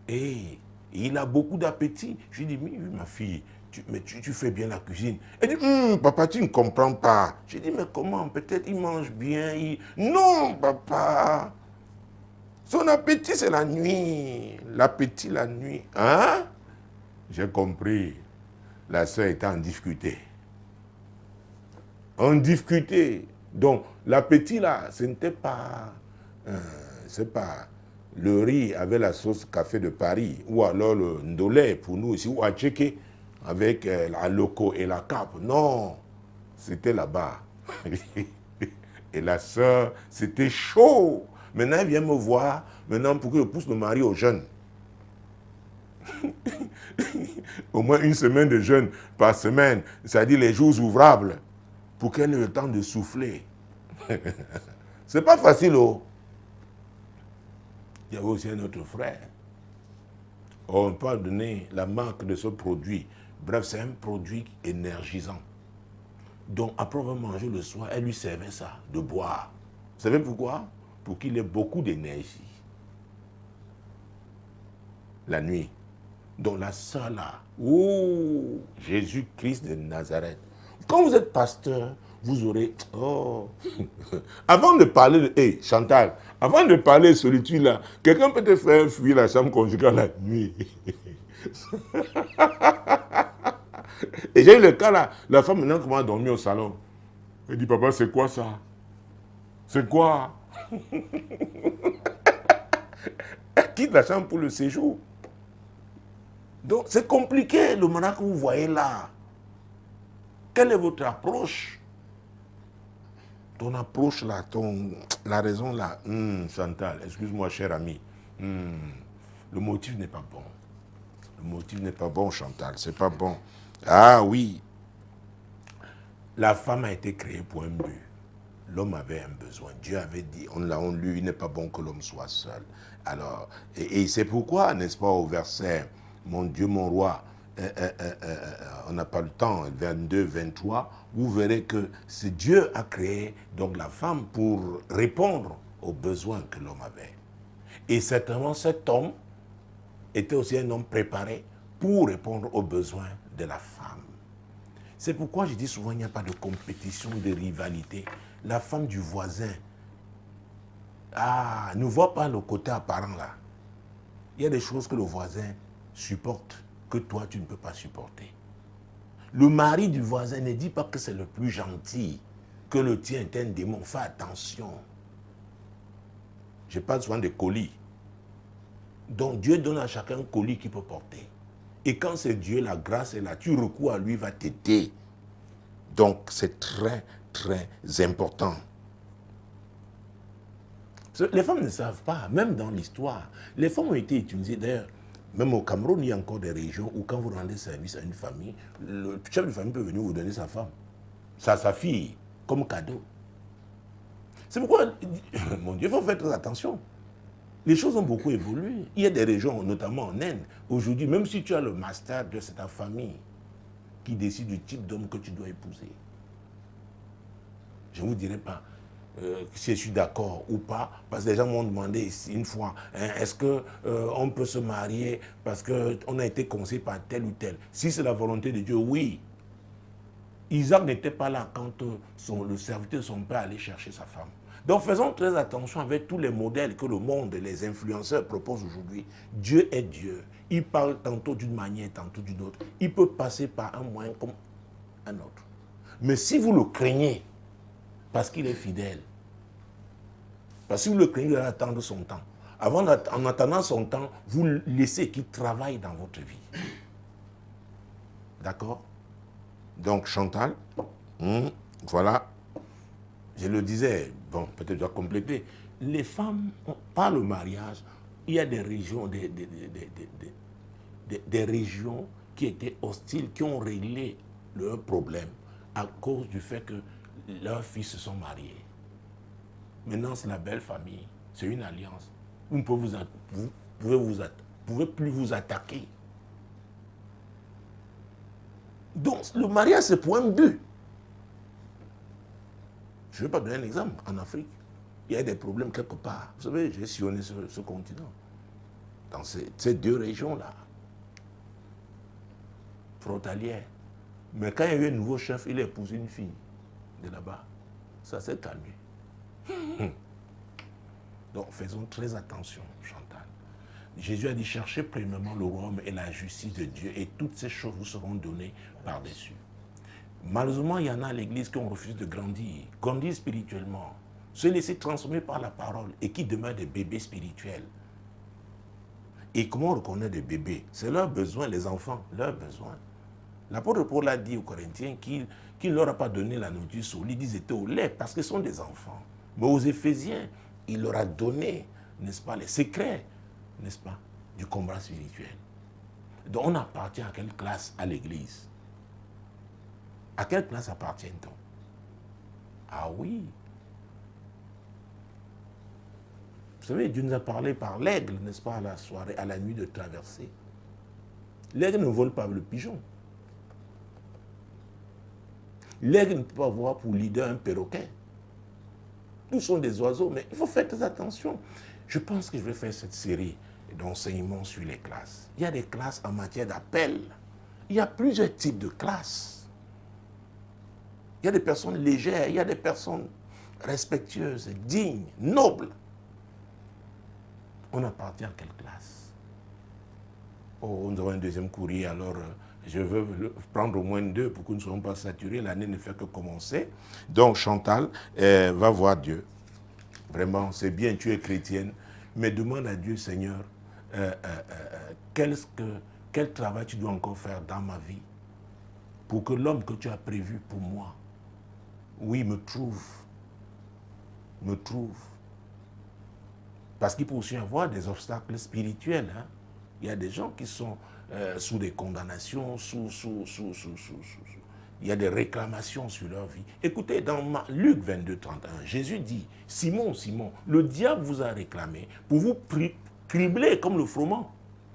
Et il a beaucoup d'appétit. Je lui dis, mais ma fille, tu fais bien la cuisine. Elle dit, papa, tu ne comprends pas. Je dis, mais comment? Peut-être il mange bien. Non, papa. Son appétit, c'est la nuit. L'appétit, la nuit. Hein? J'ai compris. La sœur était en difficulté. En difficulté. Donc, l'appétit, là, ce n'était pas... c'est pas... Le riz avec la sauce café de Paris, ou alors le ndolé pour nous ici, ou à Tchéké, avec la loco et la cape. Non, c'était là-bas. Et la sœur, c'était chaud. Maintenant, elle vient me voir, maintenant, pour que je pousse le mari au jeûne. Au moins une semaine de jeûne par semaine, c'est-à-dire les jours ouvrables, pour qu'elle ait le temps de souffler. C'est pas facile, oh. Il y avait aussi un autre frère. On peut donner la marque de ce produit. Bref, c'est un produit énergisant. Donc, après avoir mangé le soir, elle lui servait ça, de boire. Vous savez pourquoi? Pour qu'il ait beaucoup d'énergie. La nuit. Donc, la sœur là, oh, Jésus-Christ de Nazareth. Quand vous êtes pasteur, vous aurez... Oh. Avant de parler de... Hey, Chantal, avant de parler de solitude-là, quelqu'un peut te faire fuir la chambre conjugale la nuit. Et j'ai eu le cas là, la femme maintenant commence à dormir au salon. Elle dit, papa, c'est quoi ça? C'est quoi? Elle quitte la chambre pour le séjour. Donc, c'est compliqué, le moment que vous voyez là. Quelle est votre approche? Ton approche là, la raison là, Chantal, excuse-moi cher ami, le motif n'est pas bon. Le motif n'est pas bon, Chantal, c'est pas bon. Ah oui, la femme a été créée pour un but. L'homme avait un besoin. Dieu avait dit, on l'a lu, il n'est pas bon que l'homme soit seul. Alors, et c'est pourquoi, n'est-ce pas, au verset, mon Dieu, mon roi, on n'a pas le temps, 22, 23, vous verrez que c'est Dieu a créé donc la femme pour répondre aux besoins que l'homme avait. Et certainement cet homme était aussi un homme préparé pour répondre aux besoins de la femme. C'est pourquoi je dis souvent il n'y a pas de compétition, de rivalité. La femme du voisin, ne voit pas le côté apparent là. Il y a des choses que le voisin supporte que toi tu ne peux pas supporter. Le mari du voisin ne dit pas que c'est le plus gentil, que le tien est un démon. Fais attention. Je parle souvent des colis. Donc Dieu donne à chacun un colis qu'il peut porter. Et quand c'est Dieu, la grâce est là, tu recours à lui, il va t'aider. Donc c'est très, très important. Les femmes ne savent pas, même dans l'histoire. Les femmes ont été utilisées, d'ailleurs, même au Cameroun, il y a encore des régions où quand vous rendez service à une famille, le chef de famille peut venir vous donner sa femme, sa fille, comme cadeau. C'est pourquoi, mon Dieu, il faut faire très attention. Les choses ont beaucoup évolué. Il y a des régions, notamment en Inde, aujourd'hui, même si tu as le master de ta famille, qui décide du type d'homme que tu dois épouser. Je ne vous dirai pas si je suis d'accord ou pas, parce que les gens m'ont demandé une fois, hein, est-ce qu'on peut se marier parce qu'on a été conseillé par tel ou tel. Si c'est la volonté de Dieu, oui. Isaac n'était pas là quand le serviteur de son père allait chercher sa femme. Donc faisons très attention avec tous les modèles que le monde et les influenceurs proposent aujourd'hui. Dieu est Dieu. Il parle tantôt d'une manière, tantôt d'une autre. Il peut passer par un moyen comme un autre. Mais si vous le craignez, parce qu'il est fidèle, parce que vous le craignez, vous allez attendre son temps. En attendant son temps, vous laissez qu'il travaille dans votre vie. D'accord? Donc Chantal, voilà, je le disais, bon, peut-être je dois compléter. Les femmes, par le mariage, il y a des régions, des régions qui étaient hostiles, qui ont réglé leurs problèmes à cause du fait que leurs fils se sont mariés. Maintenant, c'est la belle famille, c'est une alliance. Vous ne pouvez plus vous attaquer. Donc, le mariage, c'est pour un but. Je ne vais pas donner un exemple. En Afrique, il y a des problèmes quelque part. Vous savez, j'ai sillonné ce continent. Dans ces deux régions-là, frontalières. Mais quand il y a eu un nouveau chef, il a épousé une fille de là-bas. Ça s'est calmé. Donc, faisons très attention, Chantal. Jésus a dit, cherchez premièrement le royaume et la justice de Dieu, et toutes ces choses vous seront données par-dessus. Malheureusement, il y en a à l'église qui ont refusé de grandir spirituellement, se laisser transformer par la parole, et qui demeurent des bébés spirituels. Et comment on reconnaît des bébés? C'est leur besoin, les enfants, leurs besoins. L'apôtre Paul a dit aux Corinthiens qu'il ne leur a pas donné la nourriture solide, ils étaient au lait, parce qu'ils sont des enfants. Mais aux Éphésiens, il leur a donné, n'est-ce pas, les secrets, n'est-ce pas, du combat spirituel. Donc on appartient à quelle classe à l'église? À quelle classe appartient-on? Ah oui. Vous savez, Dieu nous a parlé par l'aigle, n'est-ce pas, à la soirée, à la nuit de traversée. L'aigle ne vole pas le pigeon. L'aigle ne peut pas avoir pour leader un perroquet. Tous sont des oiseaux, mais il faut faire très attention. Je pense que je vais faire cette série d'enseignements sur les classes. Il y a des classes en matière d'appel. Il y a plusieurs types de classes. Il y a des personnes légères, il y a des personnes respectueuses, dignes, nobles. On appartient à quelle classe? Oh, nous avons un deuxième courrier, alors je veux prendre au moins 2 pour que nous ne soyons pas saturés. L'année ne fait que commencer. Donc Chantal va voir Dieu. Vraiment, c'est bien, tu es chrétienne, mais demande à Dieu, Seigneur, quel travail tu dois encore faire dans ma vie pour que l'homme que tu as prévu pour moi, oui, me trouve. Parce qu'il peut aussi y avoir des obstacles spirituels. Hein. Il y a des gens qui sont sous des condamnations, il y a des réclamations sur leur vie. Écoutez, dans Luc 22, 31, Jésus dit, Simon, Simon, le diable vous a réclamé pour vous cribler comme le froment.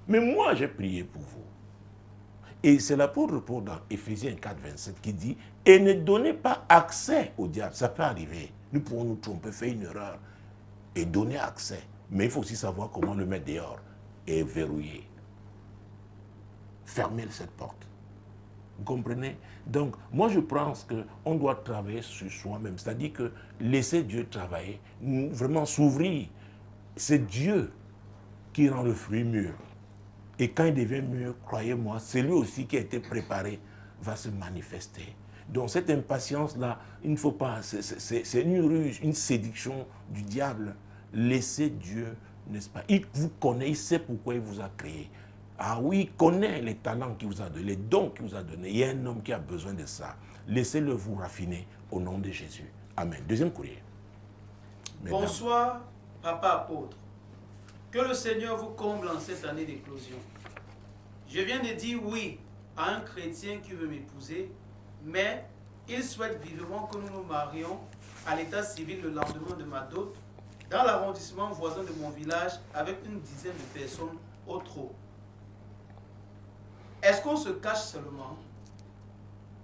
Mais moi, j'ai prié pour vous. Et c'est l'apôtre Paul dans Éphésiens 4, 27 qui dit, et ne donnez pas accès au diable. Ça peut arriver. Nous pouvons nous tromper, faire une erreur et donner accès. Mais il faut aussi savoir comment le mettre dehors et verrouiller. Fermer cette porte. Vous comprenez? Donc, moi je pense qu'on doit travailler sur soi-même. C'est-à-dire que laisser Dieu travailler, vraiment s'ouvrir. C'est Dieu qui rend le fruit mûr. Et quand il devient mûr, croyez-moi, c'est lui aussi qui a été préparé, va se manifester. Donc cette impatience-là, il ne faut pas, c'est une ruse, une séduction du diable. Laissez Dieu, n'est-ce pas? Il vous connaît, il sait pourquoi il vous a créé. Ah oui, il connaît les talents qu'il vous a donnés, les dons qu'il vous a donnés. Il y a un homme qui a besoin de ça. Laissez-le vous raffiner au nom de Jésus. Amen. Deuxième courrier. Mesdames. Bonsoir, papa apôtre. Que le Seigneur vous comble en cette année d'éclosion. Je viens de dire oui à un chrétien qui veut m'épouser, mais il souhaite vivement que nous nous marions à l'état civil le lendemain de ma dot, dans l'arrondissement voisin de mon village, avec une dizaine de personnes au trop. Est-ce qu'on se cache seulement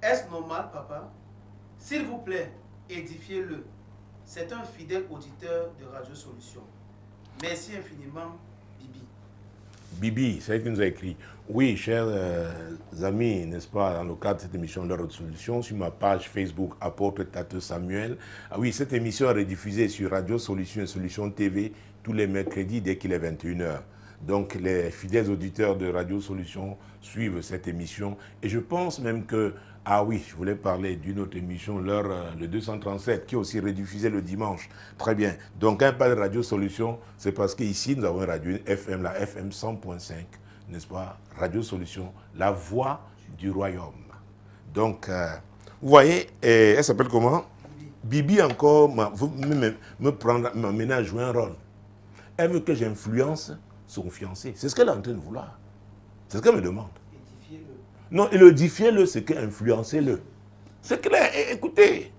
Est-ce normal, papa? S'il vous plaît, édifiez-le. C'est un fidèle auditeur de Radio Solution. Merci infiniment, Bibi. Bibi, c'est elle qui nous a écrit. Oui, chers amis, n'est-ce pas, dans le cadre de cette émission de Radio Solution, sur ma page Facebook, Apôtre Tate Samuel. Ah oui, cette émission est rediffusée sur Radio Solution et Solution TV tous les mercredis dès qu'il est 21h. Donc, les fidèles auditeurs de Radio Solution suivent cette émission. Et je pense même que, ah oui, je voulais parler d'une autre émission, le 237, qui est aussi rediffusée le dimanche. Très bien. Donc, quand on parle de Radio Solution, c'est parce qu'ici, nous avons une radio FM, la FM 100.5, n'est-ce pas? Radio Solution, la voix du royaume. Donc, vous voyez, elle s'appelle comment? Bibi encore m'amener à jouer un rôle. Elle veut que j'influence son fiancé. C'est ce qu'elle est en train de vouloir. C'est ce qu'elle me demande. Édifiez-le. Non, édifiez-le, c'est qu'influencez-le. C'est clair. Écoutez,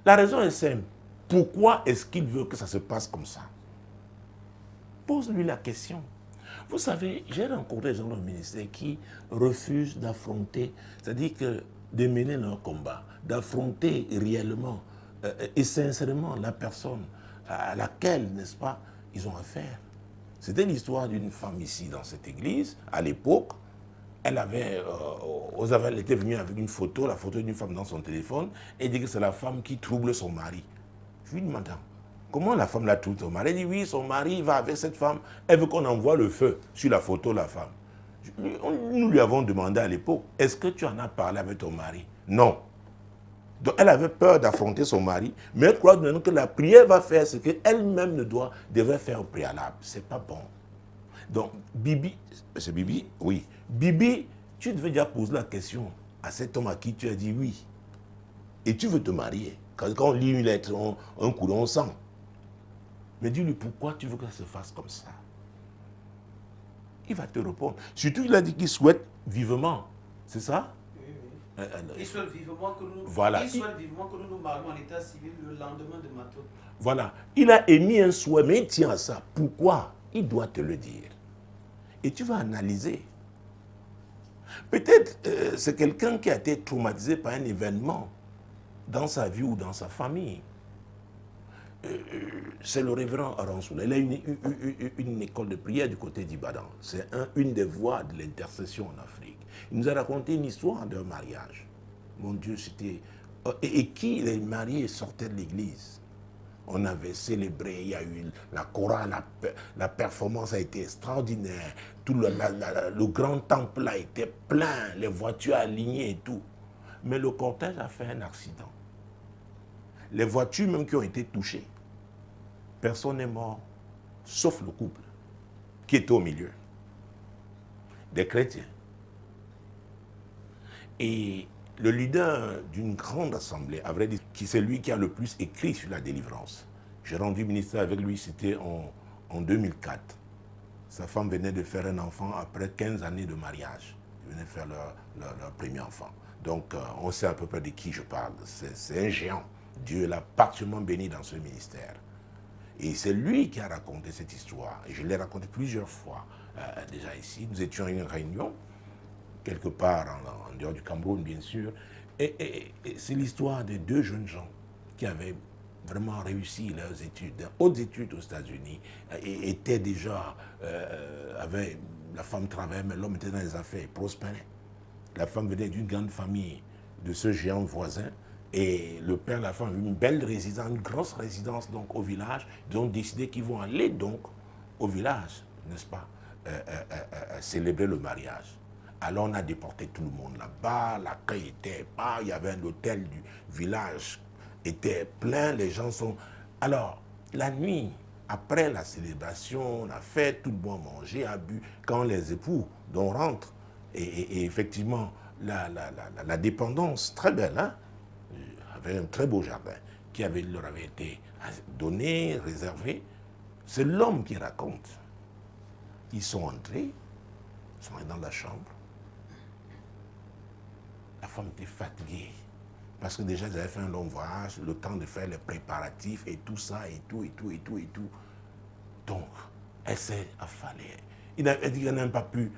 la raison est simple. Pourquoi est-ce qu'il veut que ça se passe comme ça? Pose-lui la question. Vous savez, j'ai rencontré des gens dans le ministère qui refusent d'affronter, c'est-à-dire que de mener leur combat, d'affronter réellement et sincèrement la personne à laquelle, n'est-ce pas, ils ont affaire. C'était l'histoire d'une femme ici dans cette église, à l'époque. Elle était venue avec une photo, la photo d'une femme dans son téléphone, et dit que c'est la femme qui trouble son mari. Je lui demande, comment la femme la trouble son mari? Elle dit, oui, son mari va avec cette femme, elle veut qu'on envoie le feu sur la photo de la femme. Nous lui avons demandé à l'époque, est-ce que tu en as parlé avec ton mari? Non. Donc elle avait peur d'affronter son mari, mais elle croit maintenant que la prière va faire ce qu'elle-même devrait faire au préalable. C'est pas bon. Donc Bibi, c'est Bibi? Oui. Bibi, tu devais déjà poser la question à cet homme à qui tu as dit oui. Et tu veux te marier. Quand on lit une lettre, un coup on sent. Mais dis-lui pourquoi tu veux que ça se fasse comme ça. Il va te répondre. Surtout il a dit qu'il souhaite vivement. C'est ça? Il souhaite vivement que nous, voilà. Il souhaite vivement que nous nous marions en état civil le lendemain de ma tante. Voilà. Il a émis un souhait, mais il tient à ça. Pourquoi? Il doit te le dire. Et tu vas analyser. Peut-être c'est quelqu'un qui a été traumatisé par un événement dans sa vie ou dans sa famille. C'est le révérend Aransoula. Il a une école de prière du côté d'Ibadan. C'est une des voies de l'intercession en Afrique. Il nous a raconté une histoire d'un mariage. Mon Dieu, c'était... Et qui, les mariés, sortaient de l'église. On avait célébré, il y a eu la chorale, la performance a été extraordinaire. Tout le grand temple a été plein, les voitures alignées et tout. Mais le cortège a fait un accident. Les voitures même qui ont été touchées, personne n'est mort, sauf le couple qui était au milieu, des chrétiens. Et le leader d'une grande assemblée, à vrai dire, c'est lui qui a le plus écrit sur la délivrance. J'ai rendu ministère avec lui, c'était en 2004. Sa femme venait de faire un enfant après 15 années de mariage. Ils venaient faire leur premier enfant. Donc, on sait à peu près de qui je parle. C'est un géant. Dieu l'a particulièrement béni dans ce ministère. Et c'est lui qui a raconté cette histoire. Et je l'ai raconté plusieurs fois déjà ici. Nous étions à une réunion, quelque part en dehors du Cameroun, bien sûr. Et c'est l'histoire de deux jeunes gens qui avaient vraiment réussi leurs études, hautes études aux États-Unis, et étaient déjà, la femme travaillait, mais l'homme était dans les affaires, prospérait. La femme venait d'une grande famille de ce géant voisin, et le père et la femme avaient une belle résidence, une grosse résidence donc au village. Ils ont décidé qu'ils vont aller donc au village, n'est-ce pas, célébrer le mariage. Alors on a déporté tout le monde là-bas, l'accueil était pas, il y avait un hôtel du village, était plein, les gens sont... Alors, la nuit, après la célébration, la fête, tout le monde a mangé, a bu, quand les époux donc rentrent, et effectivement, la dépendance, très belle, hein, avait un très beau jardin qui leur avait été donné, réservé. C'est l'homme qui raconte. Ils sont entrés dans la chambre. La femme était fatiguée. Parce que déjà, ils avaient fait un long voyage, le temps de faire les préparatifs et tout ça, et tout. Donc, elle s'est affalée. Il n'a même pas pu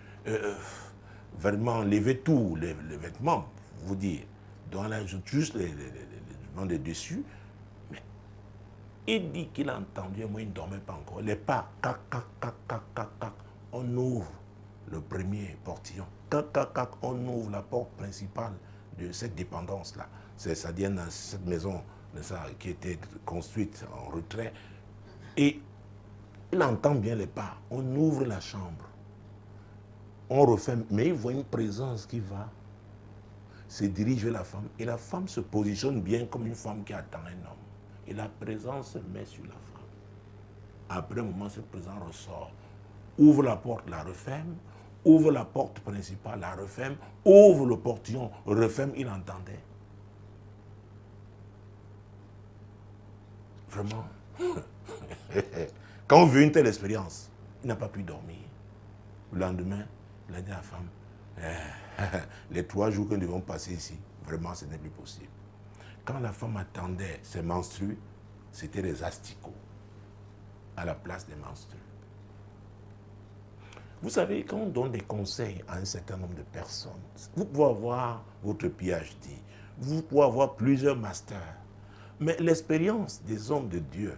vraiment lever tous les vêtements, vous dire. juste les demandes dessus. Mais il dit qu'il a entendu, moi il ne dormait pas encore. Les pas, cac, cac, cac, cac, cac, cac. On ouvre le premier portillon. Cac, cac, cac, on ouvre la porte principale de cette dépendance-là. C'est-à-dire dans cette maison qui était construite en retrait. Et il entend bien les pas. On ouvre la chambre. On refait, mais il voit une présence qui va se dirige vers la femme. Et la femme se positionne bien comme une femme qui attend un homme. Et la présence se met sur la femme. Après un moment, cette présence ressort. Ouvre la porte, la referme. Ouvre la porte principale, la referme. Ouvre le portillon, referme, il entendait. Vraiment. Quand on veut une telle expérience, il n'a pas pu dormir. Le lendemain, il a dit à la femme, les 3 jours que nous devons passer ici, vraiment, ce n'est plus possible. Quand la femme attendait ses menstrues, c'était des asticots à la place des menstrues. Vous savez, quand on donne des conseils à un certain nombre de personnes, vous pouvez avoir votre PhD, vous pouvez avoir plusieurs masters, mais l'expérience des hommes de Dieu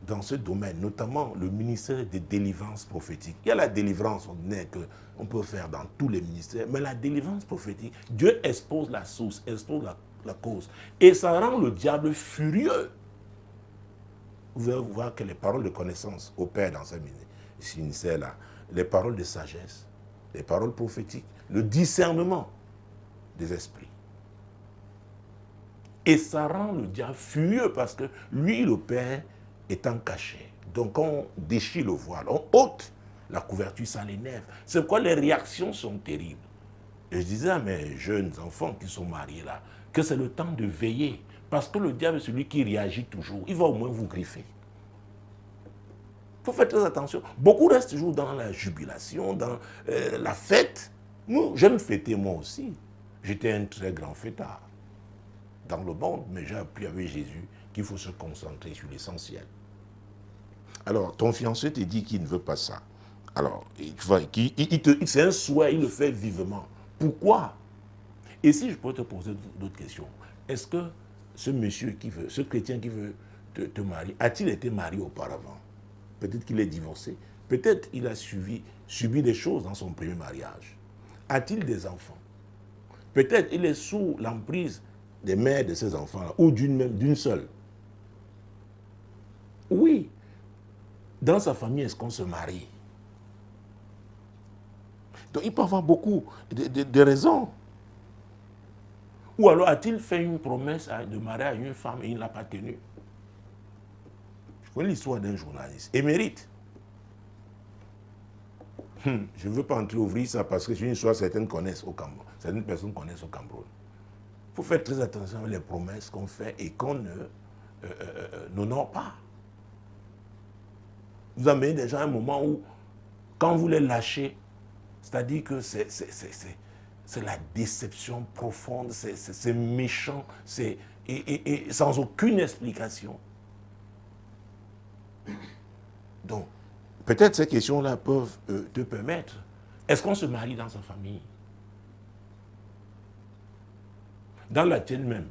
dans ce domaine, notamment le ministère de délivrance prophétique. Il y a la délivrance ordinaire qu'on peut faire dans tous les ministères, mais la délivrance prophétique, Dieu expose la source, expose la cause. Et ça rend le diable furieux. Vous allez voir que les paroles de connaissance opèrent dans ce ministère-là. Les paroles de sagesse, les paroles prophétiques, le discernement des esprits. Et ça rend le diable furieux parce que lui, le Père, étant caché. Donc on déchire le voile, on ôte la couverture, ça l'énerve. C'est pourquoi les réactions sont terribles. Et je disais à mes jeunes enfants qui sont mariés là, que c'est le temps de veiller. Parce que le diable est celui qui réagit toujours. Il va au moins vous griffer. Il faut faire très attention. Beaucoup restent toujours dans la jubilation, dans la fête. Nous, j'aime fêter moi aussi. J'étais un très grand fêtard dans le monde, mais j'ai appris avec Jésus qu'il faut se concentrer sur l'essentiel. Alors, ton fiancé te dit qu'il ne veut pas ça. Alors, c'est un souhait, il le fait vivement. Pourquoi? Et si je peux te poser d'autres questions, est-ce que ce monsieur qui veut, ce chrétien qui veut te marier, a-t-il été marié auparavant? Peut-être qu'il est divorcé. Peut-être qu'il a subi des choses dans son premier mariage. A-t-il des enfants? Peut-être qu'il est sous l'emprise des mères de ces enfants-là, ou d'une seule. Oui. Dans sa famille, est-ce qu'on se marie? Donc, il peut avoir beaucoup de raisons. Ou alors, a-t-il fait une promesse de mariage à une femme et il ne l'a pas tenue? Je connais l'histoire d'un journaliste émérite. Je ne veux pas entrer ouvrir ça parce que c'est une histoire que certaines connaissent au Cameroun. Certaines personnes connaissent au Cameroun. Il faut faire très attention aux promesses qu'on fait et qu'on n'honore pas. Vous amenez déjà un moment où, quand vous les lâchez, c'est-à-dire que c'est la déception profonde, c'est méchant, et sans aucune explication. Donc, peut-être ces questions-là peuvent te permettre. Est-ce qu'on se marie dans sa famille? Dans la tienne même.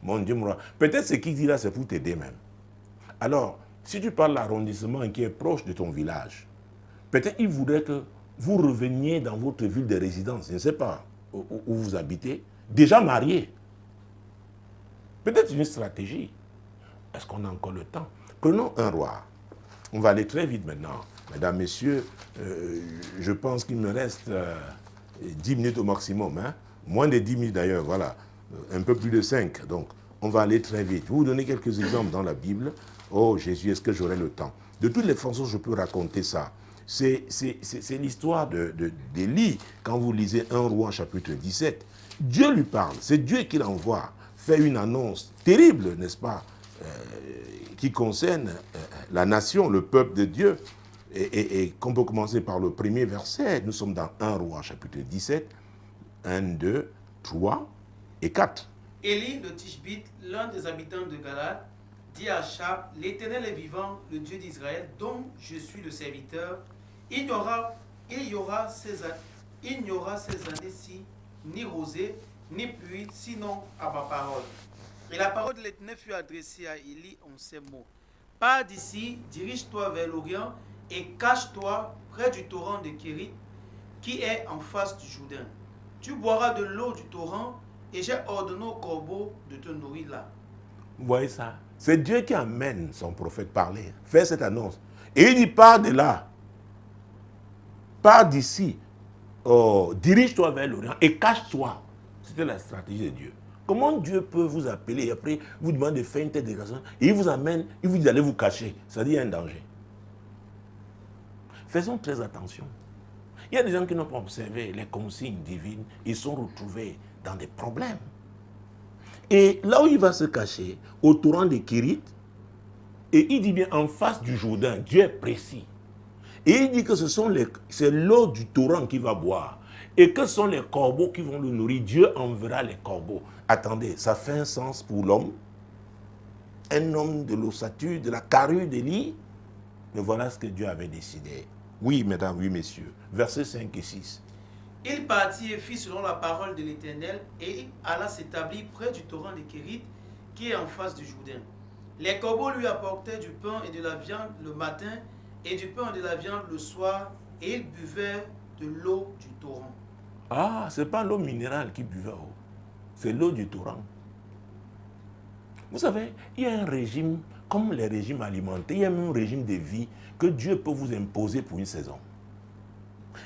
Mon Dieu, moi. Peut-être ce qu'il dit là, c'est pour t'aider même. Alors, si tu parles de l'arrondissement qui est proche de ton village, peut-être il voudrait que vous reveniez dans votre ville de résidence, je ne sais pas où vous habitez, déjà marié. Peut-être une stratégie. Est-ce qu'on a encore le temps? Prenons un roi. On va aller très vite maintenant. Mesdames, messieurs, je pense qu'il me reste 10 minutes au maximum. Hein? Moins de 10 minutes d'ailleurs, voilà. Un peu plus de 5. Donc, on va aller très vite. Je vais vous donner quelques exemples dans la Bible. Oh Jésus, est-ce que j'aurai le temps? De toutes les façons, je peux raconter ça. C'est l'histoire d'Élie. Quand vous lisez 1 Roi chapitre 17, Dieu lui parle. C'est Dieu qui l'envoie faire une annonce terrible, n'est-ce pas, qui concerne la nation, le peuple de Dieu. Et qu'on peut commencer par le premier verset. Nous sommes dans 1 Roi chapitre 17. 1, 2, 3 et 4. Élie de Tishbite, l'un des habitants de Galad, dit à Achab, l'Éternel est vivant, le Dieu d'Israël, dont je suis le serviteur. Il n'y aura ces années-ci ni rosée, ni pluie, sinon à ma parole. Et la parole de l'Éternel fut adressée à Élie en ces mots. Pars d'ici, dirige-toi vers l'Orient et cache-toi près du torrent de Kérit qui est en face du Jourdain. Tu boiras de l'eau du torrent et j'ai ordonné au corbeau de te nourrir là. Vous voyez ça? C'est Dieu qui amène son prophète parler, faire cette annonce. Et il dit, pars de là, pars d'ici, dirige-toi vers l'Orient et cache-toi. C'était la stratégie de Dieu. Comment Dieu peut vous appeler et après vous demander de faire une telle délégation et il vous amène, il vous dit d'aller vous cacher. Ça dit il y a un danger. Faisons très attention. Il y a des gens qui n'ont pas observé les consignes divines, ils sont retrouvés dans des problèmes. Et là où il va se cacher, au torrent de Kérit, et il dit bien en face du Jourdain, Dieu est précis. Et il dit que c'est l'eau du torrent qu'il va boire. Et que ce sont les corbeaux qui vont le nourrir. Dieu enverra les corbeaux. Attendez, ça fait un sens pour l'homme. Un homme de l'ossature, de la carrure d'Élie. Mais voilà ce que Dieu avait décidé. Oui, mesdames, oui, messieurs. Versets 5 et 6. Il partit et fit selon la parole de l'Éternel et il alla s'établir près du torrent de Kérit qui est en face du Jourdain. Les corbeaux lui apportaient du pain et de la viande le matin et du pain et de la viande le soir et il buvait de l'eau du torrent. Ah, ce n'est pas l'eau minérale qui buvait, c'est l'eau du torrent. Vous savez, il y a un régime, comme les régimes alimentaires, il y a même un régime de vie que Dieu peut vous imposer pour une saison.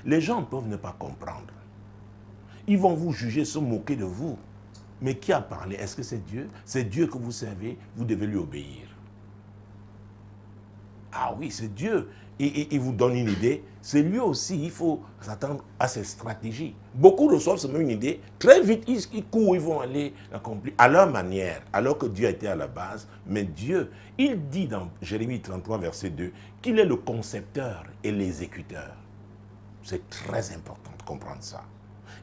Les gens peuvent ne pas comprendre. Ils vont vous juger, se moquer de vous. Mais qui a parlé? Est-ce que c'est Dieu? C'est Dieu que vous servez, vous devez lui obéir. Ah oui, c'est Dieu. Il vous donne une idée. C'est lui aussi, il faut s'attendre à ses stratégies. Beaucoup reçoivent seulement une idée. Très vite, ils courent, ils vont aller l'accomplir à leur manière, alors que Dieu était à la base. Mais Dieu, il dit dans Jérémie 33, verset 2, qu'il est le concepteur et l'exécuteur. C'est très important de comprendre ça.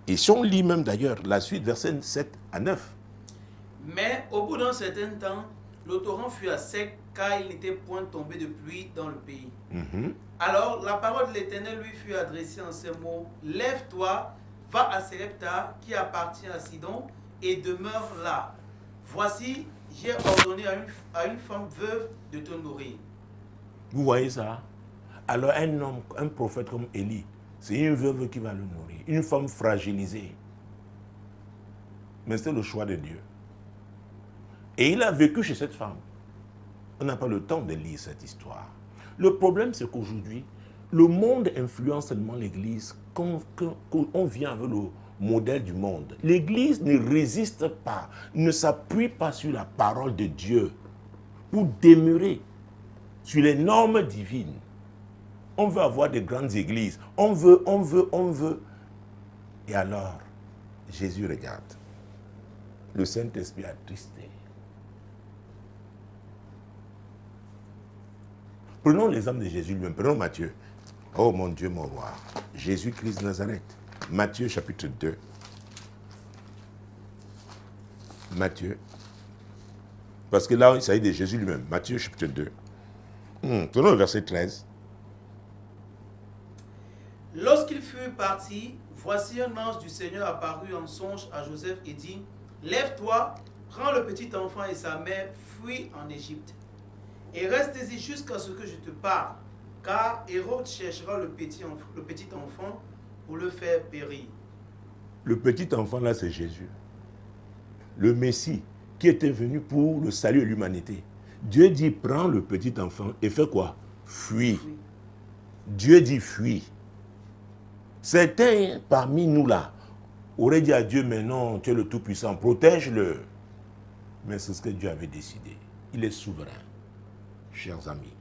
Et si on lit même d'ailleurs la suite, versets 7 à 9. Mais au bout d'un certain temps, le torrent fut à sec car il n'était point tombé de pluie dans le pays. Alors la parole de l'Éternel lui fut adressée en ces mots. Lève-toi, va à Sarepta qui appartient à Sidon et demeure là. Voici, j'ai ordonné à une femme veuve de te nourrir. Vous voyez ça? Alors un homme, un prophète comme Élie, c'est une veuve qui va le nourrir, une femme fragilisée. Mais c'est le choix de Dieu. Et il a vécu chez cette femme. On n'a pas le temps de lire cette histoire. Le problème, c'est qu'aujourd'hui, le monde influence tellement l'Église qu'on vient avec le modèle du monde. L'Église ne résiste pas, ne s'appuie pas sur la parole de Dieu pour demeurer sur les normes divines. On veut avoir des grandes églises. On veut. Et alors, Jésus regarde. Le Saint-Esprit a attristé. Prenons l'exemple de Jésus lui-même. Prenons Matthieu. Oh mon Dieu, mon roi. Jésus-Christ de Nazareth. Matthieu chapitre 2. Matthieu. Parce que là, il s'agit de Jésus lui-même. Matthieu chapitre 2. Prenons le verset 13. Lorsqu'il fut parti, voici un ange du Seigneur apparut en songe à Joseph et dit, lève-toi, prends le petit enfant et sa mère, fuis en Égypte. Et restez-y jusqu'à ce que je te parle, car Hérode cherchera le petit enfant pour le faire périr. Le petit enfant là, c'est Jésus. Le Messie qui était venu pour le salut de l'humanité. Dieu dit, prends le petit enfant et fais quoi? Fuis. Dieu dit, fuis. Certains parmi nous là auraient dit à Dieu, mais non, tu es le Tout-Puissant, protège-le. Mais c'est ce que Dieu avait décidé. Il est souverain, chers amis.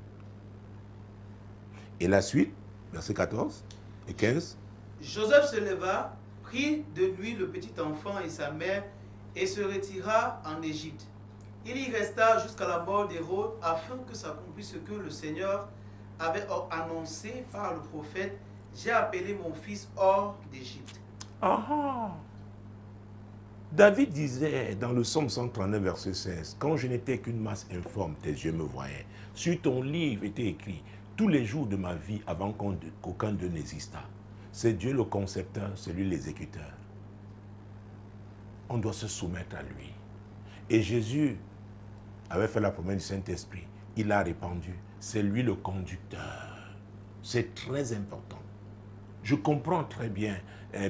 Et la suite, verset 14 et 15. Joseph se leva, prit de nuit le petit enfant et sa mère et se retira en Égypte. Il y resta jusqu'à la mort d'Hérode afin que s'accomplisse ce que le Seigneur avait annoncé par le prophète. J'ai appelé mon fils hors d'Égypte. David disait dans le psaume 139, verset 16, quand je n'étais qu'une masse informe, tes yeux me voyaient. Sur ton livre était écrit, tous les jours de ma vie avant qu'aucun d'eux n'existât. C'est Dieu le concepteur, c'est lui l'exécuteur. on doit se soumettre à lui. Et Jésus avait fait la promesse du Saint-Esprit. Il a répandu. C'est lui le conducteur. C'est très important. Je comprends très bien,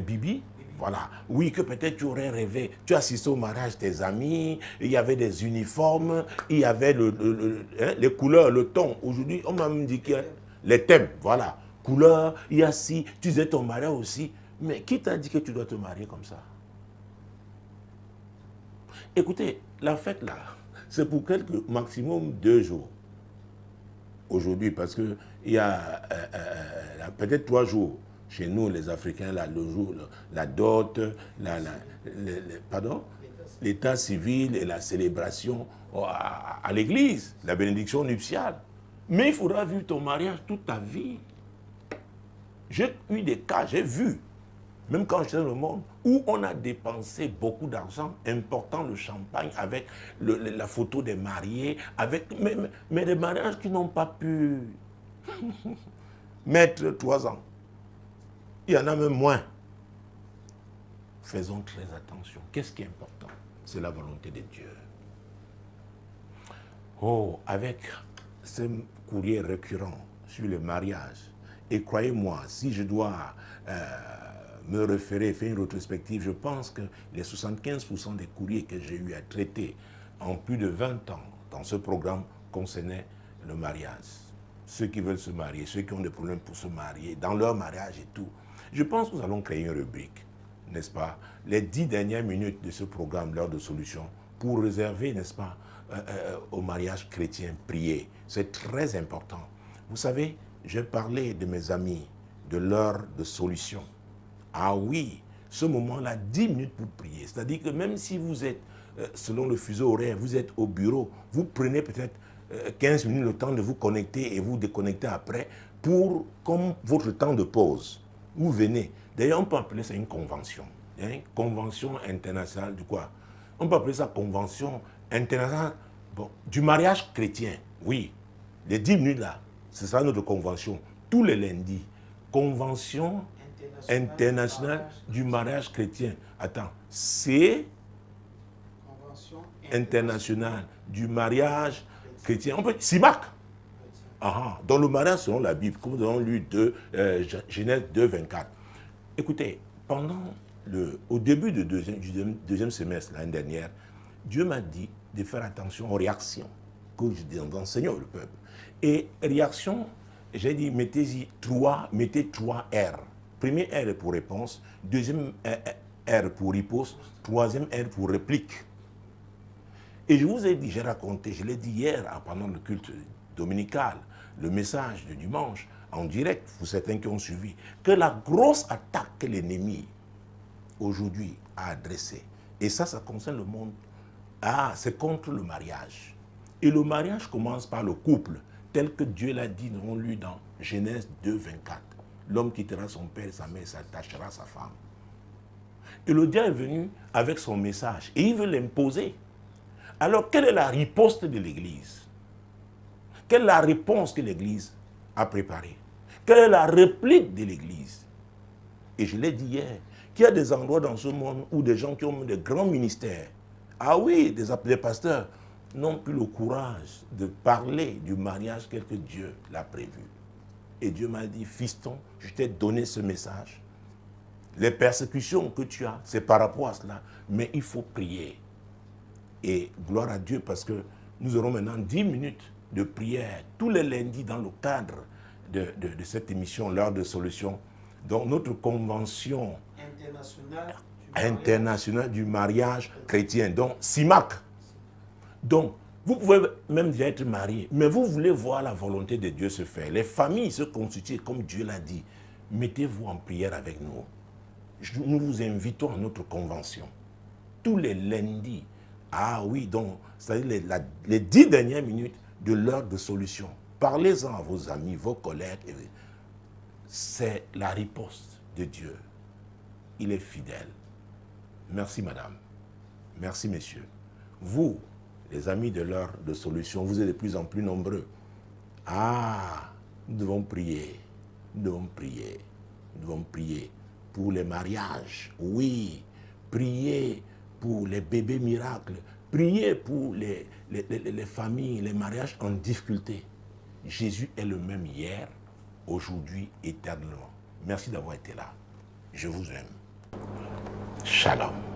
Bibi, voilà. Oui, que peut-être tu aurais rêvé. Tu assistais au mariage de tes amis, il y avait des uniformes, il y avait les couleurs, le ton. Aujourd'hui, on m'a même dit qu'il y a les thèmes, voilà. Couleurs, il y a ci, tu disais ton mariage aussi. Mais qui t'a dit que tu dois te marier comme ça? Écoutez, la fête là, c'est pour quelques, maximum 2 jours. Aujourd'hui, parce qu'il y a peut-être 3 jours. Chez nous, les Africains, là, le jour, la dot, l'état civil et la célébration à l'église, la bénédiction nuptiale. Mais il faudra vivre ton mariage toute ta vie. J'ai eu des cas, j'ai vu, même quand j'étais dans le monde, où on a dépensé beaucoup d'argent, important le champagne, avec la photo des mariés, mais des mariages qui n'ont pas pu mettre 3 ans. Il y en a même moins. Faisons très attention. Qu'est-ce qui est important? C'est la volonté de Dieu. Oh, avec ce courrier récurrent sur le mariage, et croyez-moi, si je dois me référer, faire une rétrospective, je pense que les 75% des courriers que j'ai eu à traiter en plus de 20 ans dans ce programme concernaient le mariage. Ceux qui veulent se marier, ceux qui ont des problèmes pour se marier, dans leur mariage et tout. Je pense que nous allons créer une rubrique, n'est-ce pas, les 10 dernières minutes de ce programme, l'heure de solution, pour réserver, n'est-ce pas, au mariage chrétien prié. C'est très important. Vous savez, j'ai parlé de mes amis, de l'heure de solution. Ah oui, ce moment-là, 10 minutes pour prier. C'est-à-dire que même si vous êtes, selon le fuseau horaire, vous êtes au bureau, vous prenez peut-être 15 minutes le temps de vous connecter et vous déconnecter après pour, comme votre temps de pause. Vous venez. D'ailleurs, on peut appeler ça une convention. Hein? Convention internationale du quoi? On peut appeler ça convention internationale du mariage chrétien. Oui, les 10 minutes là, ce sera notre convention. Tous les lundis. Convention internationale du mariage chrétien. Attends, c'est Convention internationale du mariage chrétien. On peut CIMAC. Dans le mariage selon la Bible, comme nous avons lu de Genèse 2, 24. Écoutez, au début du deuxième semestre l'année dernière, Dieu m'a dit de faire attention aux réactions que je dis d'enseigner le peuple. Et réaction, j'ai dit mettez 3 R. Premier R est pour réponse, deuxième R pour riposte, troisième R pour réplique. Et je vous ai dit, j'ai raconté, je l'ai dit hier pendant le culte dominical, le message de dimanche, en direct, pour certains qui ont suivi, que la grosse attaque que l'ennemi, aujourd'hui, a adressée, et ça concerne le monde, c'est contre le mariage. Et le mariage commence par le couple, tel que Dieu l'a dit, nous avons lu dans Genèse 2, 24. L'homme quittera son père et sa mère et s'attachera à sa femme. Et le diable est venu avec son message, et il veut l'imposer. Alors, quelle est la riposte de l'Église? Quelle est la réponse que l'Église a préparée? Quelle est la réplique de l'Église? Et je l'ai dit hier, qu'il y a des endroits dans ce monde où des gens qui ont des grands ministères, des pasteurs, n'ont plus le courage de parler du mariage tel que Dieu l'a prévu. Et Dieu m'a dit, fiston, je t'ai donné ce message. Les persécutions que tu as, c'est par rapport à cela, mais il faut prier. Et gloire à Dieu parce que nous aurons maintenant 10 minutes de prière tous les lundis dans le cadre de cette émission, l'heure de solution. Donc notre convention internationale du mariage chrétien, donc CIMAC. Donc vous pouvez même déjà être marié, mais vous voulez voir la volonté de Dieu se faire. Les familles se constituent comme Dieu l'a dit. Mettez-vous en prière avec nous. Nous vous invitons à notre convention. Tous les lundis. Donc, c'est-à-dire les 10 dernières minutes de l'heure de solution. Parlez-en à vos amis, vos collègues. C'est la riposte de Dieu. Il est fidèle. Merci, madame. Merci, messieurs. Vous, les amis de l'heure de solution, vous êtes de plus en plus nombreux. Nous devons prier. Nous devons prier. Nous devons prier pour les mariages. Oui, prier pour les bébés miracles. Priez pour les familles, les mariages en difficulté. Jésus est le même hier, aujourd'hui, éternellement. Merci d'avoir été là. Je vous aime. Shalom.